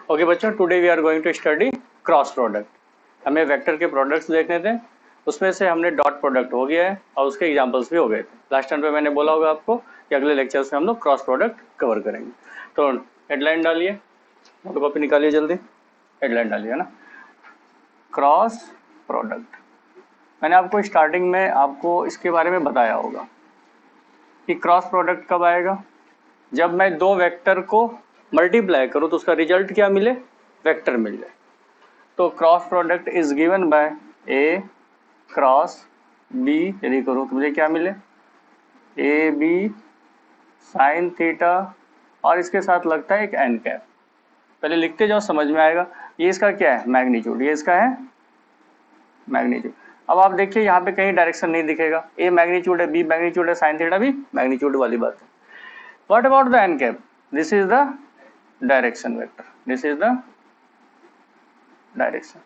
Okay बच्चों, today we are going to study cross product. हमें vector के products देखने थे, उसमें से हमने डॉट प्रोडक्ट हो गया है और उसके एग्जांपल्स भी हो गए थे। लास्ट टाइम पे मैंने बोला होगा आपको कि अगले लेक्चर्स में हम लोग क्रॉस प्रोडक्ट कवर करेंगे। तो हेडलाइन डालिए, फोटो कॉपी निकालिए जल्दी, हेडलाइन डालिए ना, क्रॉस प्रोडक्ट। मैंने आपको स्टार्टिंग में आपको इसके बारे में बताया होगा कि क्रॉस प्रोडक्ट कब आएगा, जब मैं दो वेक्टर को मल्टीप्लाई करूं तो उसका रिजल्ट क्या मिले, वेक्टर मिल जाए। तो cross product is given by A cross B, यदि करूं तो मुझे क्या मिले, ए बी साइन थीटा और इसके साथ लगता है एक एन कैप। पहले लिखते जाओ, समझ में आएगा। ये इसका क्या है, मैग्नीट्यूड, ये इसका है मैग्नीट्यूड। अब आप देखिए यहाँ पे कहीं डायरेक्शन नहीं दिखेगा, ए मैग्नीट्यूड है, बी मैग्नीट्यूड है, साइन थीटा भी मैग्नीट्यूड वाली बात है। What about the N cap, this is the direction vector, this is the direction.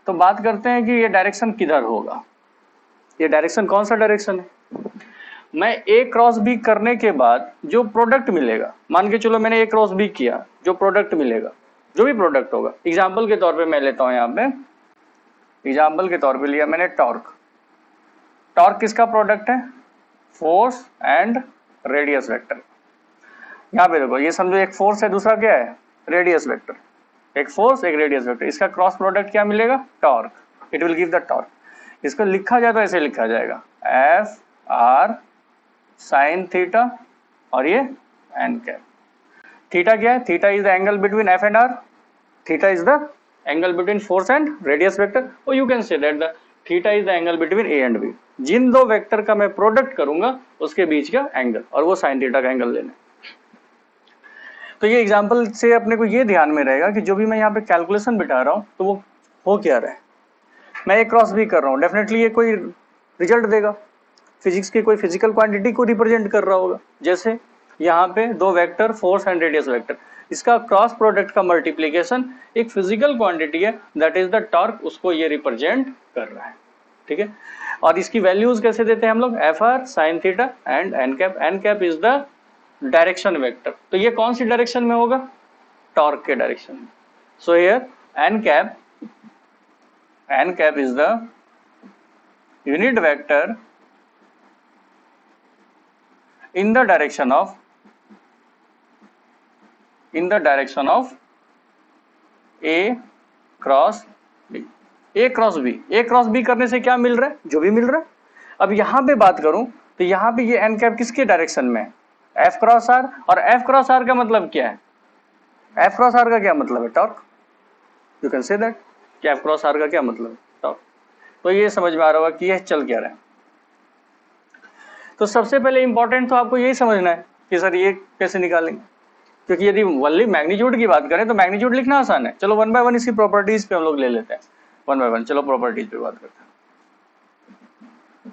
तो बात करते हैं कि ये डायरेक्शन किधर होगा, ये डायरेक्शन कौन सा डायरेक्शन है। मैं ए क्रॉस बी करने के बाद जो प्रोडक्ट मिलेगा, मान के चलो मैंने ए क्रॉस बी किया, जो प्रोडक्ट मिलेगा, जो भी प्रोडक्ट होगा, एग्जाम्पल के तौर पे मैं लेता हूं, यहाँ पे एग्जाम्पल के तौर पे लिया मैंने टॉर्क। टॉर्क किसका प्रोडक्ट है, फोर्स एंड रेडियस वेक्टर। यहाँ पे देखो, ये समझो एक फोर्स है, दूसरा क्या है, रेडियस वेक्टर। एक फोर्स एक रेडियस वेक्टर, इसका क्रॉस प्रोडक्ट क्या मिलेगा, torque. It will give the torque. इसको लिखा जाए तो ऐसे लिखा जाएगा, एफ आर साइन थीटा और ये एन कैप। थीटा क्या है, theta is the angle between F and R, theta is the angle between force and radius vector, और you can say that the theta is the angle between A and B. जिन दो vector का मैं product करूंगा उसके बीच का angle, और वो साइन थीटा का एंगल लेना। तो ये एग्जाम्पल से अपने को ये ध्यान में रहेगा कि जो भी मैं यहाँ पे कैलकुलेशन बिठा रहा हूँ तो वो हो क्या रहा है। मैं एक क्रॉस भी कर रहा हूँ, डेफिनेटली ये कोई रिजल्ट देगा, फिजिक्स की कोई फिजिकल क्वांटिटी को रिप्रेजेंट कर रहा होगा। जैसे यहाँ पे दो vector force and radius vector, इसका क्रॉस प्रोडक्ट का मल्टीप्लीकेशन एक फिजिकल क्वांटिटी है, दैट इज द टॉर्क, उसको ये रिप्रेजेंट कर रहा है। ठीक है, और इसकी वैल्यूज कैसे देते हैं हम लोग, F R sine theta and N cap. N cap is the direction vector. तो ये कौन सी डायरेक्शन में होगा, टॉर्क के डायरेक्शन में। So here N cap is the unit vector in the direction of A cross B। A cross B, A cross B करने से क्या मिल रहा है, जो भी मिल रहा है। अब यहाँ पे बात करूं तो यहाँ पे ये एन कैप किसके डायरेक्शन में है, एफ क्रॉस आर। और एफ क्रॉस आर का मतलब क्या है, एफ क्रॉस आर का क्या मतलब है, torque. You can say that कि एफ क्रॉस आर का क्या मतलब है, टॉर्क। तो ये समझ में आ रहा होगा कि यह चल क्या रहा है। तो सबसे पहले इंपॉर्टेंट तो आपको यही समझना है कि सर ये कैसे निकालेंगे, क्योंकि यदि वनली मैग्नीट्यूड की बात करें तो मैग्नीट्यूड लिखना आसान है। चलो वन बाय वन इसकी प्रॉपर्टीज पे हम लोग ले लेते हैं, वन बाय वन। चलो प्रॉपर्टीज पे बात करते हैं।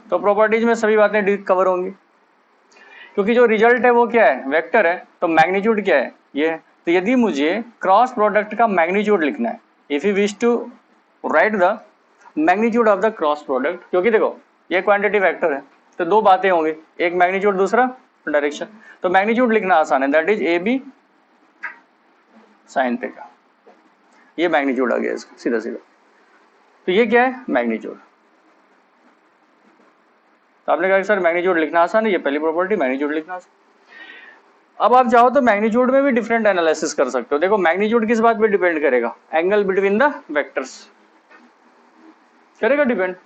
तो प्रॉपर्टीज में सभी बातें कवर होंगी, क्योंकि जो रिजल्ट है वो क्या है, वेक्टर है, तो मैग्नीट्यूड क्या है, ये है। तो यदि मुझे क्रॉस प्रोडक्ट का मैग्नीट्यूड लिखना है, if you wish to write the magnitude of the cross product, क्योंकि देखो ये क्वांटिटी वेक्टर है तो दो बातें होंगी, एक मैग्नीट्यूड दूसरा डायरेक्शन। तो मैग्नीट्यूड लिखना आसान है, that is A B sine theta. ये मैग्नीट्यूड आ गया इसका सीधा सीधा। तो ये क्या है, मैग्नीट्यूड। तो आपने कहा सर मैग्नीट्यूड लिखना आसान है, ये पहली प्रॉपर्टी, मैग्नीट्यूड लिखना आसान। अब आप चाहो तो मैग्नीट्यूड में भी डिफरेंट एनालिसिस कर सकते हो। देखो मैग्नीट्यूड किस बात पे डिपेंड करेगा, एंगल बिटवीन द वेक्टर्स करेगा डिपेंड।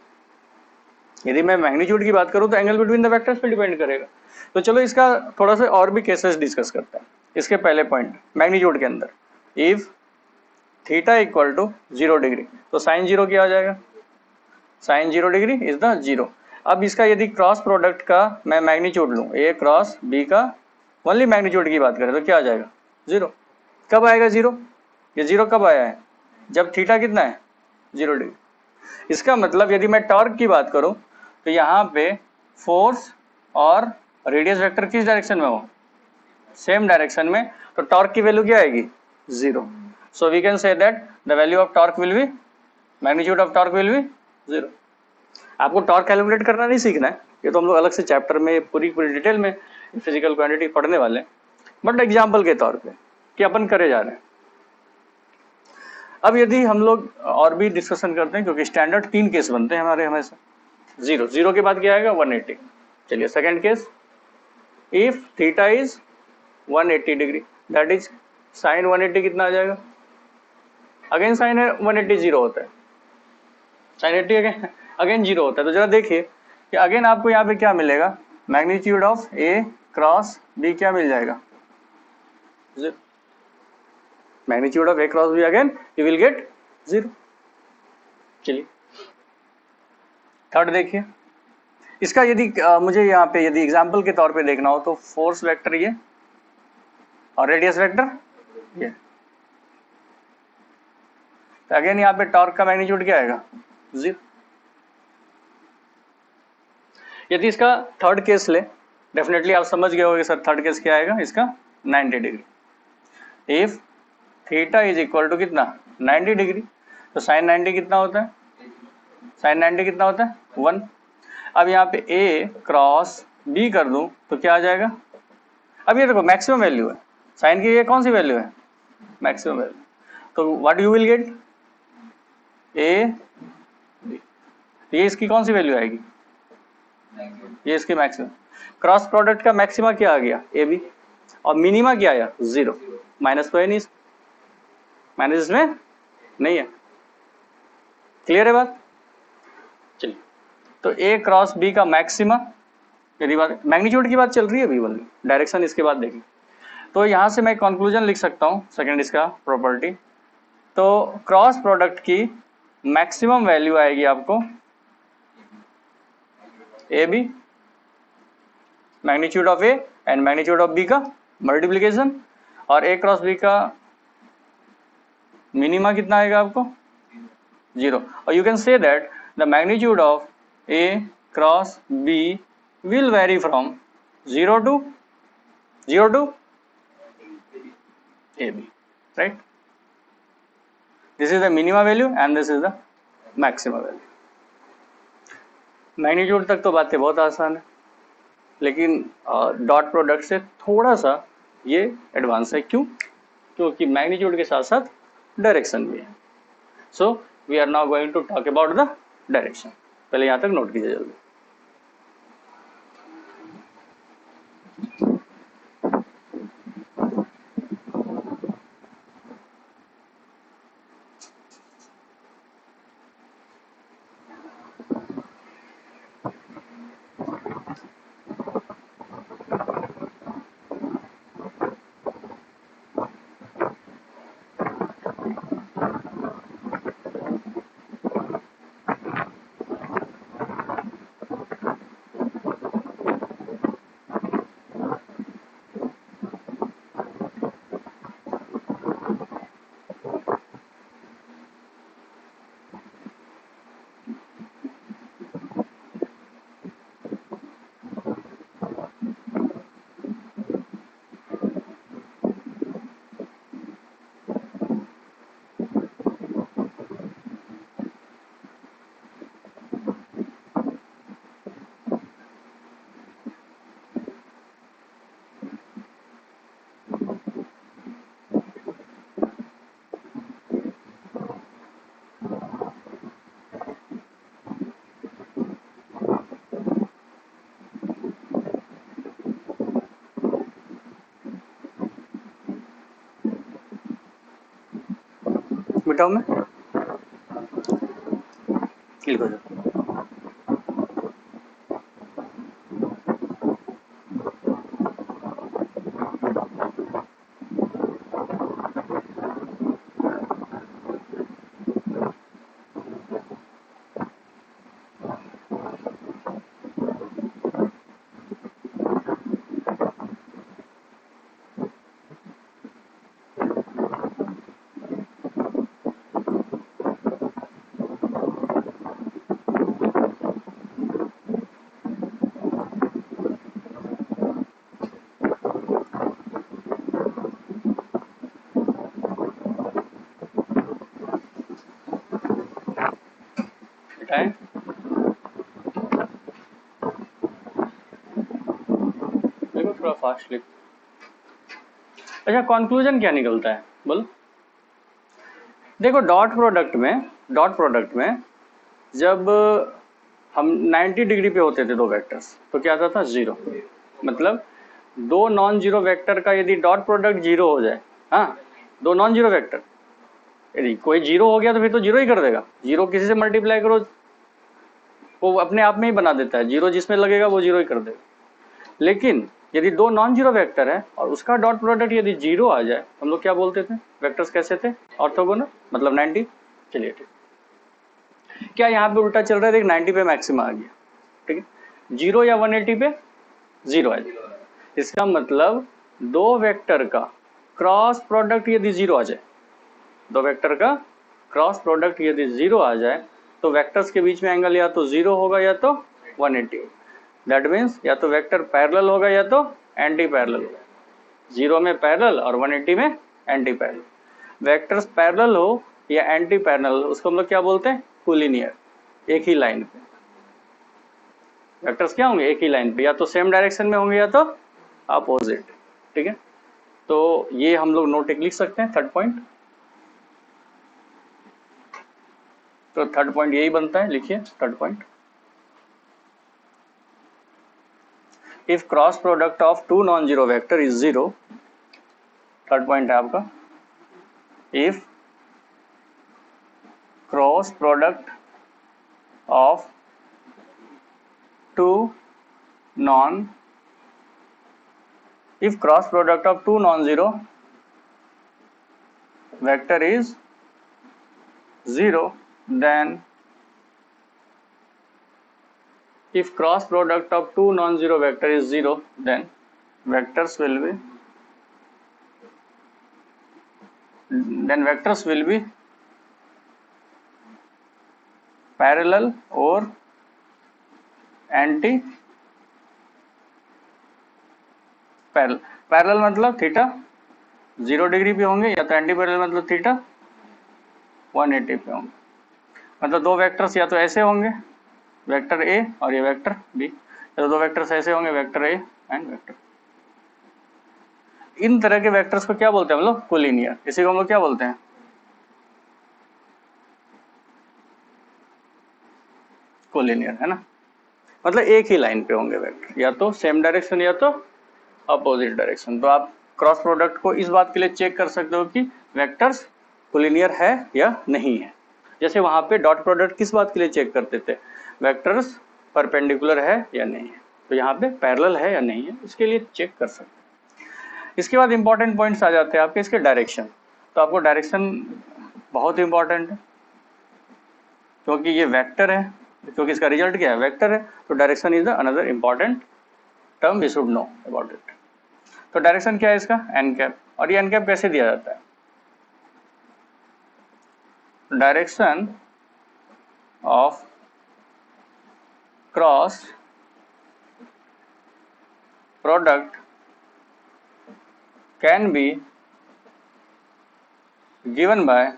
यदि मैं मैग्नीट्यूड की बात करूं तो एंगल बिटवीन द वेक्टर्स पे डिपेंड करेगा। तो चलो इसका थोड़ा सा और भी केसेस डिस्कस करते हैं। इसके पहले पॉइंट मैग्नीट्यूड के अंदर, if theta equal to 0 degree, तो साइन 0 क्या हो जाएगा, साइन 0 डिग्री इज द 0। अब इसका यदि क्रॉस प्रोडक्ट का मैं मैग्नीट्यूड लूं, ए क्रॉस बी का ओनली मैग्नीट्यूड की बात करें तो क्या आ जाएगा, 0। कब आएगा 0, ये 0 कब आया है, जब थीटा कितना है, 0 डिग्री। इसका मतलब यदि मैं टॉर्क की बात करूं तो यहाँ पे फोर्स और रेडियस वेक्टर किस डायरेक्शन में हो, सेम डायरेक्शन में, तो टॉर्क की वैल्यू क्या आएगी, 0। So we can say that the value of torque will be, magnitude of torque will be 0। आपको टॉर्क कैलकुलेट करना नहीं सीखना है, ये तो हम लोग अलग से चैप्टर में पूरी डिटेल में फिजिकल क्वांटिटी पढ़ने वाले हैं, बट एग्जाम्पल के तौर पे कि अपन करे जा रहे हैं। अब यदि हम लोग और भी डिस्कशन करते हैं, क्योंकि स्टैंडर्ड 3 केस बनते हैं हमारे हमेशा। 0 के बाद क्या आएगा 180। चलिए second case, if theta is 180 degree, that is sine 180 कितना आ जाएगा, अगेन साइन 180 जीरो होता है, साइन 80 अगेन जीरो होता है। तो जरा देखिए कि अगेन आपको यहाँ पे क्या मिलेगा, magnitude of A cross B क्या मिल जाएगा, magnitude of A cross B again you will get 0। चलिए थर्ड देखिए, इसका यदि मुझे यहाँ पे यदि एग्जाम्पल के तौर पे देखना हो तो फोर्स वेक्टर ये और रेडियस वेक्टर ये, तो अगेन यहाँ पे टॉर्क का मैग्नीट्यूड क्या आएगा 0। यदि इसका थर्ड केस ले, डेफिनेटली आप समझ गए होंगे सर थर्ड केस क्या आएगा इसका, 90 degree. If theta is equal to कितना 90 डिग्री, तो साइन 90 कितना होता है, साइन 90 कितना होता है 1। अब यहाँ पे ए क्रॉस बी कर दूं तो क्या आ जाएगा, अब ये देखो मैक्सिमम वैल्यू है साइन की, ये कौन सी वैल्यू है मैक्सिमम वैल्यू, तो what you will get A B, ये इसकी कौन सी वैल्यू आएगी, ये इसकी मैक्सिमम। क्रॉस प्रोडक्ट का मैक्सिमा क्या आ गया ए बी, और मिनिमा क्या आया 0, माइनस तो है नहीं, माइनस इसमें नहीं है, क्लियर है बात। चलिए तो ए क्रॉस बी का मैक्सिमा, यदि बात मैग्नीट्यूड की बात चल रही है अभी वाली, डायरेक्शन इसके बाद देखिए, तो यहां से मैं कंक्लूजन लिख सकता हूं सेकंड इसका प्रॉपर्टी, तो क्रॉस प्रोडक्ट की मैक्सिमम वैल्यू आएगी आपको A B, magnitude of A and magnitude of B का मल्टीप्लीकेशन, और ए क्रॉस बी का मिनिमा कितना आएगा आपको 0। और you can say that the magnitude of A cross B will vary from 0 to AB, right? This is the minima value and this is the maximum value. Magnitude तक तो बातें बहुत आसान है, लेकिन डॉट प्रोडक्ट से थोड़ा सा ये एडवांस है, क्यों, क्योंकि मैग्नीट्यूड के साथ साथ डायरेक्शन भी है। So we are now going to talk about the direction, पहले यहाँ तक नोट कीजिए जल्दी। मिटाओ मैं क्लिक हो जाओ। मिटाएं, देखो थोड़ा फास्ट लिख। अच्छा कंक्लूजन क्या निकलता है बोलो, देखो डॉट प्रोडक्ट में जब हम 90 डिग्री पे होते थे दो वेक्टर्स तो क्या आता था 0, मतलब दो नॉन जीरो वेक्टर का यदि डॉट प्रोडक्ट 0 हो जाए, हाँ दो नॉन जीरो वेक्टर, यदि कोई 0 हो गया तो फिर तो 0 ही कर देगा, 0 किसी से मल्टीप्लाई करो वो अपने आप में ही बना देता है, 0 जिसमें लगेगा वो 0 ही कर देगा। लेकिन यदि दो नॉन जीरो वेक्टर है और उसका डॉट प्रोडक्ट यदि 0 आ जाए, हम लोग क्या बोलते थे, वेक्टर्स कैसे थे, ऑर्थोगोनल, मतलब 90। चलिए ठीक, क्या यहाँ पे उल्टा चल रहा है, देख 90 पे मैक्सिमा आ गया, ठीक है, 0 या 180 पे 0 आ जाए, इसका मतलब दो वेक्टर का क्रॉस प्रोडक्ट यदि 0 आ जाए, दो वेक्टर का क्रॉस प्रोडक्ट यदि 0 आ जाए तो वेक्टर्स के बीच में एंगल या तो 0 होगा या तो 180, दैट मीन्स या तो वेक्टर पैरेलल होगा या तो एंटी पैरेलल होगा, 0 में पैरेलल और 180 में एंटी पैरेलल। वेक्टर्स पैरेलल हो या एंटी पैरेलल उसको हम लोग क्या बोलते हैं, कोलिनियर, एक ही लाइन पे वेक्टर्स क्या होंगे, एक ही लाइन पे, या तो सेम डायरेक्शन में होंगे या तो अपोजिट, ठीक है। तो ये हम लोग नोट एक लिख सकते हैं, थर्ड पॉइंट, तो थर्ड पॉइंट यही बनता है, लिखिए third point, if cross product of two non zero vector is 0, third point है आपका, if cross product of two non if cross product of two non-zero vector is 0, then if cross product of two non-zero vector is 0, then vectors will be parallel or anti parallel, parallel मतलब theta 0 degree पे होंगे, या तो anti parallel मतलब theta 180 पे होंगे, मतलब दो वेक्टर्स या तो ऐसे होंगे वेक्टर ए और ये वेक्टर बी, या तो दो वेक्टर्स ऐसे होंगे वेक्टर ए एंड वेक्टर, इन तरह के वेक्टर्स को क्या बोलते हैं हम लोग, कोलिनियर, इसी को हम लोग क्या बोलते हैं, कोलिनियर, है ना, मतलब एक ही लाइन पे होंगे वेक्टर, या तो सेम डायरेक्शन या तो अपोजिट डायरेक्शन। तो आप क्रॉस प्रोडक्ट को इस बात के लिए चेक कर सकते हो कि वेक्टर्स कोलिनियर है या नहीं है, जैसे वहां पे डॉट प्रोडक्ट किस बात के लिए चेक करते थे, वेक्टर्स परपेंडिकुलर है या नहीं है, तो यहाँ पे पैरेलल है या नहीं है, इसके लिए चेक कर सकते हैं। इसके बाद इंपॉर्टेंट पॉइंट्स आ जाते हैं आपके इसके डायरेक्शन, तो आपको डायरेक्शन बहुत इंपॉर्टेंट है, क्योंकि ये वेक्टर है, क्योंकि इसका रिजल्ट क्या है, वेक्टर है, तो direction is the another important term we should know about it. तो डायरेक्शन क्या है इसका, एन कैप, और ये एन कैप कैसे दिया जाता है, direction of cross product can be given by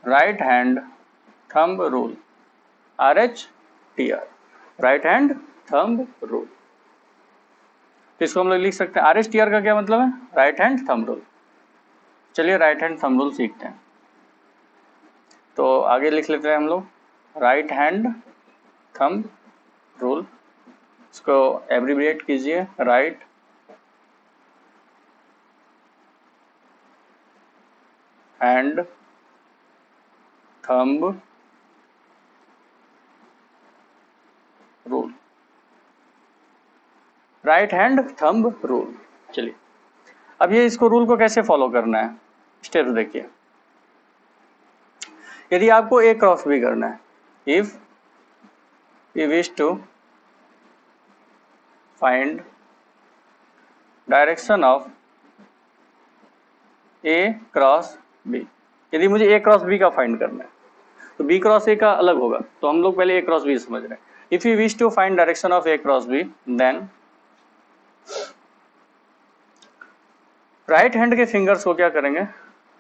right hand thumb rule, RHTR, right hand thumb rule. तो इसको हम लोग लिख सकते हैं, RHTR का क्या मतलब है, राइट हैंड थंब रूल। चलिए राइट हैंड थंब रूल सीखते हैं, तो आगे लिख लेते हैं हम लोग, राइट हैंड थंब रूल, इसको एब्रिविएट कीजिए, right hand thumb rule, right hand thumb rule. चलिए अब ये इसको रूल को कैसे फॉलो करना है, स्टेप्स देखिए, यदि आपको ए क्रॉस बी करना है, if you wish to find direction of A cross B, यदि मुझे ए क्रॉस बी का फाइंड करना है तो बी क्रॉस ए का अलग होगा, तो हम लोग पहले ए क्रॉस बी समझ रहे हैं। If you wish to find direction of A cross B, then right hand के फिंगर्स को क्या करेंगे,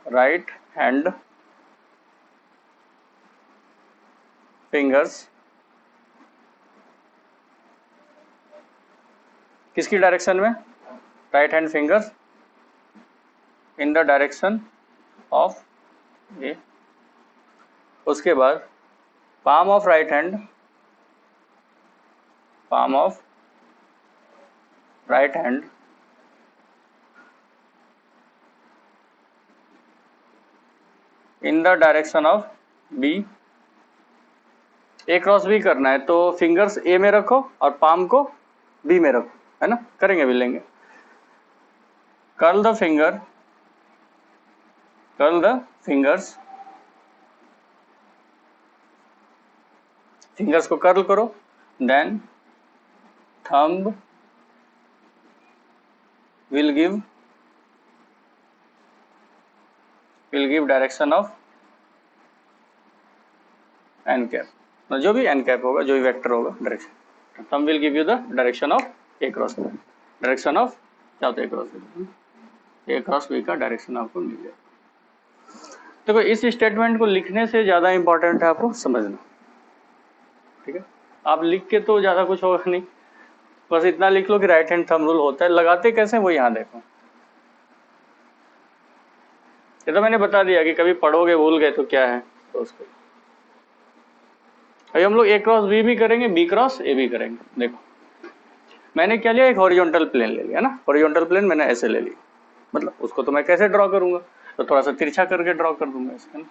राइट हैंड फिंगर्स किसकी डायरेक्शन में, right hand fingers in the direction of A, उसके बाद palm of right hand, palm of right hand in the direction of B, A cross B करना है तो फिंगर्स ए में रखो और पाम को बी में रखो, है ना, करेंगे भी लेंगे। कर्ल द फिंगर्स, फिंगर्स को कर्ल करो, then thumb will give direction of n cap, जो भी एन कैप होगा, जो भी वेक्टर होगा direction, thumb will give you the direction of A cross B, direction of क्या होता है ए क्रॉस बी का डायरेक्शन आपको मिल जाएगा। देखो इस स्टेटमेंट को लिखने से ज्यादा इंपॉर्टेंट है आपको समझना, ठीक है। आप लिख के तो ज्यादा कुछ होगा नहीं, बस इतना लिख लो कि राइट हैंड थंब रूल होता है। लगाते कैसे वो यहाँ देखो, ये तो मैंने बता दिया कि कभी पढ़ोगे भूल गए तो क्या है, तो उसको अभी हम लोग ए क्रॉस बी भी करेंगे, बी क्रॉस ए भी करेंगे। देखो मैंने क्या लिया, एक हॉरिजॉन्टल प्लेन ले लिया ना, हॉरिजॉन्टल प्लेन मैंने ऐसे ले लिया, मतलब उसको तो मैं कैसे ड्रॉ करूंगा, तो थोड़ा सा तिरछा करके ड्रॉ कर दूंगा ऐसे, है ना।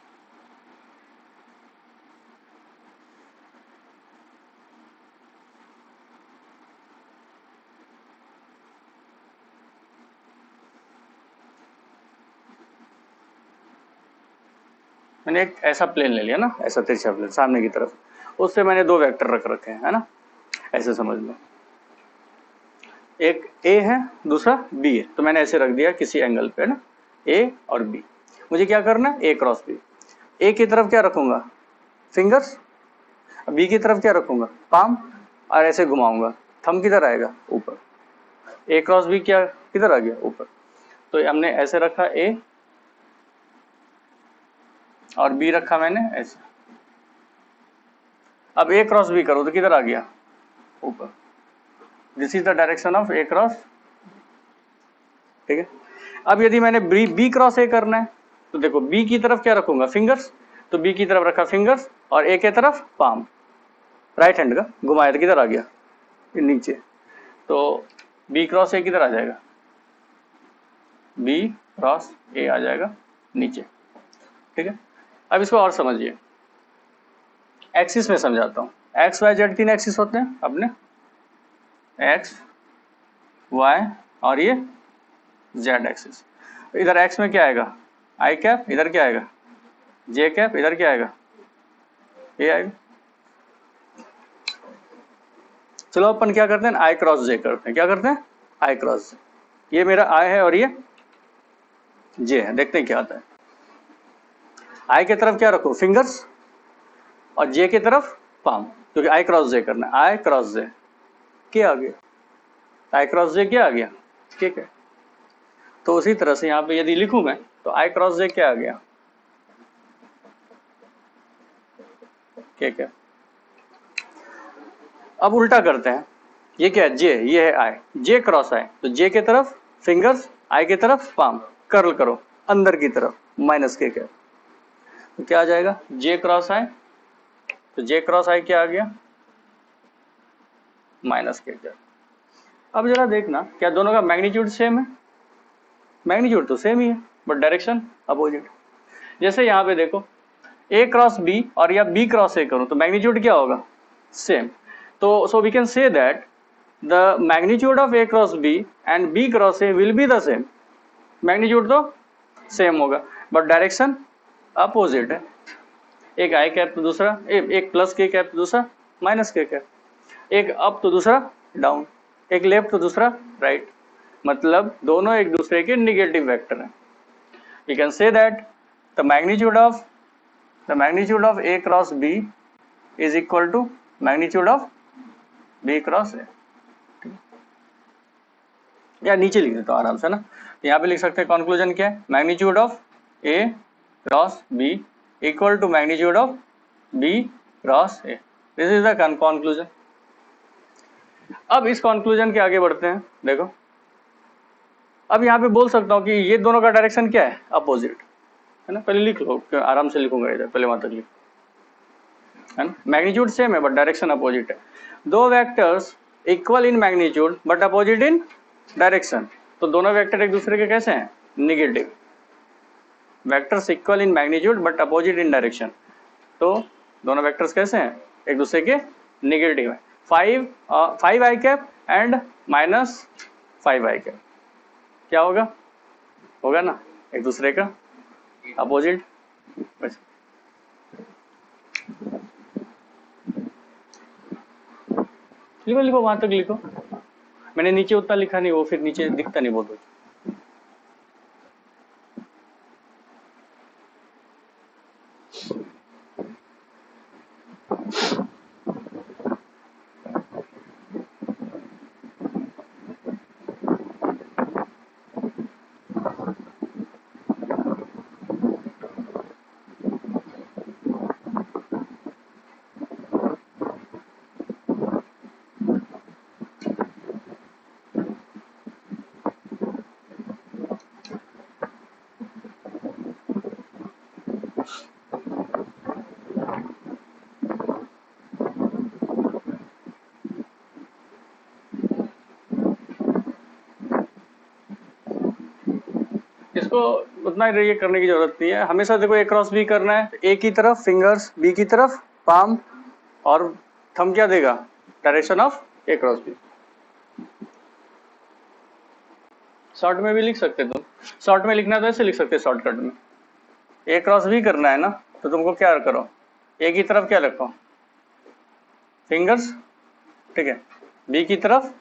मैंने एक ऐसा प्लेन ले लिया ना, ऐसा तिरछा प्लेन सामने की तरफ, उससे मैंने दो वेक्टर रख रखे हैं, है ना, ऐसे समझ लो। एक ए है, दूसरा बी है, तो मैंने ऐसे रख दिया किसी एंगल पे, है ना, ए और बी। मुझे क्या करना है, ए क्रॉस बी। ए की तरफ क्या रखूंगा, फिंगर्स, बी की तरफ क्या रखूंगा, पाम, और ऐसे घुमाऊंगा, थंब किधर आएगा, ऊपर। ए क्रॉस बी क्या किधर आ गया, ऊपर। तो हमने ऐसे रखा ए और बी रखा मैंने ऐसे। अब ए क्रॉस बी करो तो किधर आ गया, ऊपर। This is the direction of A cross, ठीक है। अब यदि मैंने बी क्रॉस ए करना है तो देखो बी की तरफ क्या रखूंगा, फिंगर्स, तो बी की तरफ रखा फिंगर्स और ए के तरफ पाम, राइट हैंड का घुमाया तो किधर आ गया, नीचे। तो बी क्रॉस ए किधर आ जाएगा, बी क्रॉस ए आ जाएगा नीचे, ठीक है। अब इसको और समझिए, एक्सिस में समझाता हूँ। एक्स वाई जेड तीन एक्सिस होते हैं अपने, एक्स वाई और ये जेड एक्सिस। इधर एक्स में क्या आएगा, आई कैप, इधर क्या आएगा, जे कैप, इधर क्या आएगा, ए आएगा। चलो अपन क्या करते हैं, आई क्रॉस जे करते हैं। क्या करते हैं, आई क्रॉस जे। ये मेरा आई है और ये जे है, देखते हैं क्या आता है। आई की तरफ क्या रखो, फिंगर्स, और जे की तरफ पाम, क्योंकि आई क्रॉस जे करना है। आई क्रॉस जे क्या आ गया, आई क्रॉस जे क्या आ गया, ठीक है। तो उसी तरह से यहाँ पे यदि लिखूं मैं तो आई क्रॉस जे क्या आ गया, ठीक है। अब उल्टा करते हैं, ये क्या है, जे, ये है आई, जे क्रॉस आई, तो जे की तरफ फिंगर्स, आई की तरफ पाम, कर्ल करो अंदर की तरफ, माइनस के क्या, तो क्या आ जाएगा, जे क्रॉस आई, तो जे क्रॉस आई क्या आ गया, माइनस के क्या। अब जरा देखना क्या दोनों का मैग्नीट्यूड सेम है, मैग्नीट्यूड तो सेम ही है बट डायरेक्शन अपोजिट। जैसे यहाँ पे देखो ए क्रॉस बी और या बी क्रॉस ए करूं तो मैग्नीट्यूड क्या होगा, सेम। तो so we can say that the magnitude of A cross B and B cross A will be the same. Magnitude तो सेम होगा बट डायरेक्शन अपोजिट है। एक आई कैप तो दूसरा, एक प्लस के कैप तो दूसरा माइनस के कैप, एक अप तो दूसरा डाउन, एक लेफ्ट तो दूसरा राइट, मतलब दोनों एक दूसरे के निगेटिव वेक्टर हैं। We can say that the magnitude of A cross B is equal to magnitude of B cross A. या नीचे लिख देता हूँ आराम से ना, यहाँ पे लिख सकते हैं कंक्लूजन क्या है, magnitude of A cross B equal to magnitude of B cross A. This is the conclusion. अब इस कंक्लूजन के आगे बढ़ते हैं। देखो अब यहाँ पे बोल सकता हूँ कि ये दोनों का डायरेक्शन क्या है, अपोजिट। है ना, पहले लिख लो, आराम से लिखूंगा इधर, पहले वहां तक लिख, है ना। मैग्नीट्यूड सेम है बट डायरेक्शन अपोजिट है। दो vectors equal in magnitude but opposite in direction, तो दोनों वेक्टर एक दूसरे के कैसे हैं, negative. Vectors equal in magnitude but opposite in direction, तो दोनों वेक्टर्स कैसे हैं, एक दूसरे के निगेटिव है। 5 आई कैप एंड -5 आई कैप, क्या होगा, होगा ना एक दूसरे का अपोजिट। लिखो लिखो वहां तक लिखो, मैंने नीचे उतना लिखा नहीं, वो फिर नीचे दिखता नहीं बहुत। इसको उतना ये करने की जरूरत नहीं है, हमेशा देखो ए क्रॉस बी करना है, ए की तरफ फिंगर्स, बी की तरफ पाम, और थंब क्या देगा, direction of A cross B. Short में भी लिख सकते तुम, शॉर्ट में लिखना तो ऐसे लिख सकते शॉर्टकट में, ए क्रॉस बी करना है ना, तो तुमको क्या करो, ए की तरफ क्या रखो, फिंगर्स, ठीक है, बी की तरफ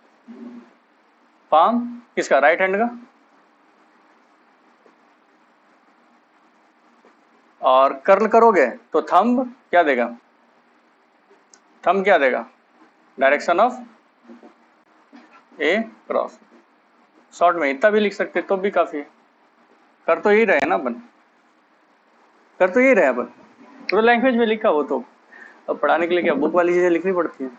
पाम, किसका, राइट हैंड का, और कर्ल करोगे तो थंब क्या देगा, थंब क्या देगा, direction of A cross. Short में इतना भी लिख सकते तो भी काफी है, कर तो यही रहे ना अपन, कर तो यही रहे अपन, तो लैंग्वेज में लिखा वो तो, अब पढ़ाने के लिए क्या बुक वाली चीजें लिखनी पड़ती है,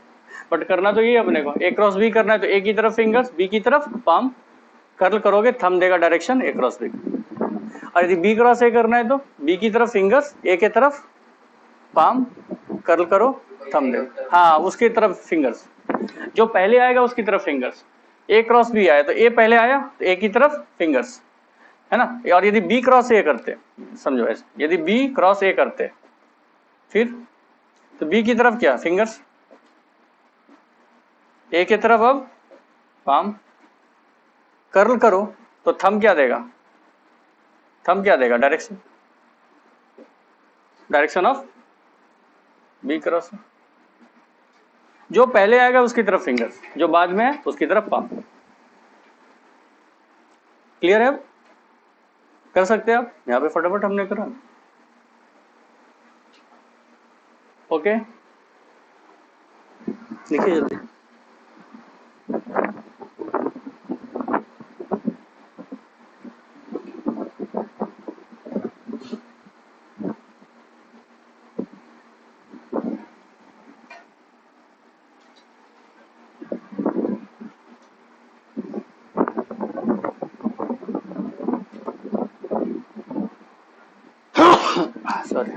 बट करना तो ये अपने को, ए क्रॉस बी करना है तो ए की तरफ फिंगर्स, बी की तरफ पाम, कर्ल करोगे थंब देगा डायरेक्शन ए क्रॉस बी। और यदि बी क्रॉस ए करना है तो बी की तरफ फिंगर्स, ए के तरफ पाम, कर्ल करो थंब दे, हाँ उसकी तरफ फिंगर्स, जो पहले आएगा उसकी तरफ फिंगर्स। ए क्रॉस बी आया तो ए पहले आया तो ए की तरफ फिंगर्स, है ना। और यदि बी क्रॉस ए करते, समझो ऐसे, यदि बी क्रॉस ए करते फिर तो बी की तरफ क्या, फिंगर्स, ए की तरफ अब पाम, कर्ल करो तो थंब क्या देगा, थंब क्या देगा, direction, direction of B cross, जो पहले आएगा उसकी तरफ फिंगर्स, जो बाद में है उसकी तरफ पाम। क्लियर है, कर सकते हैं आप, यहाँ पे फटाफट हमने करा, ओके लिखिए जल्दी। सॉरी,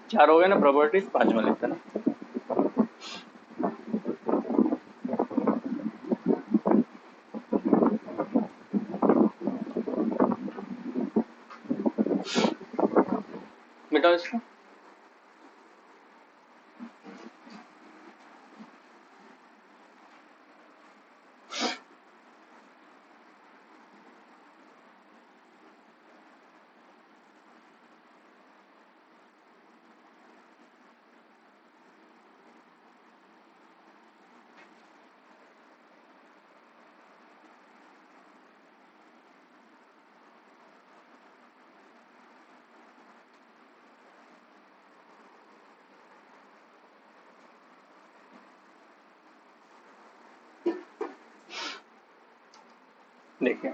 चार हो गए ना प्रॉपर्टीज, पांचवा लिखता ना, मिटाओ इसको। देखिए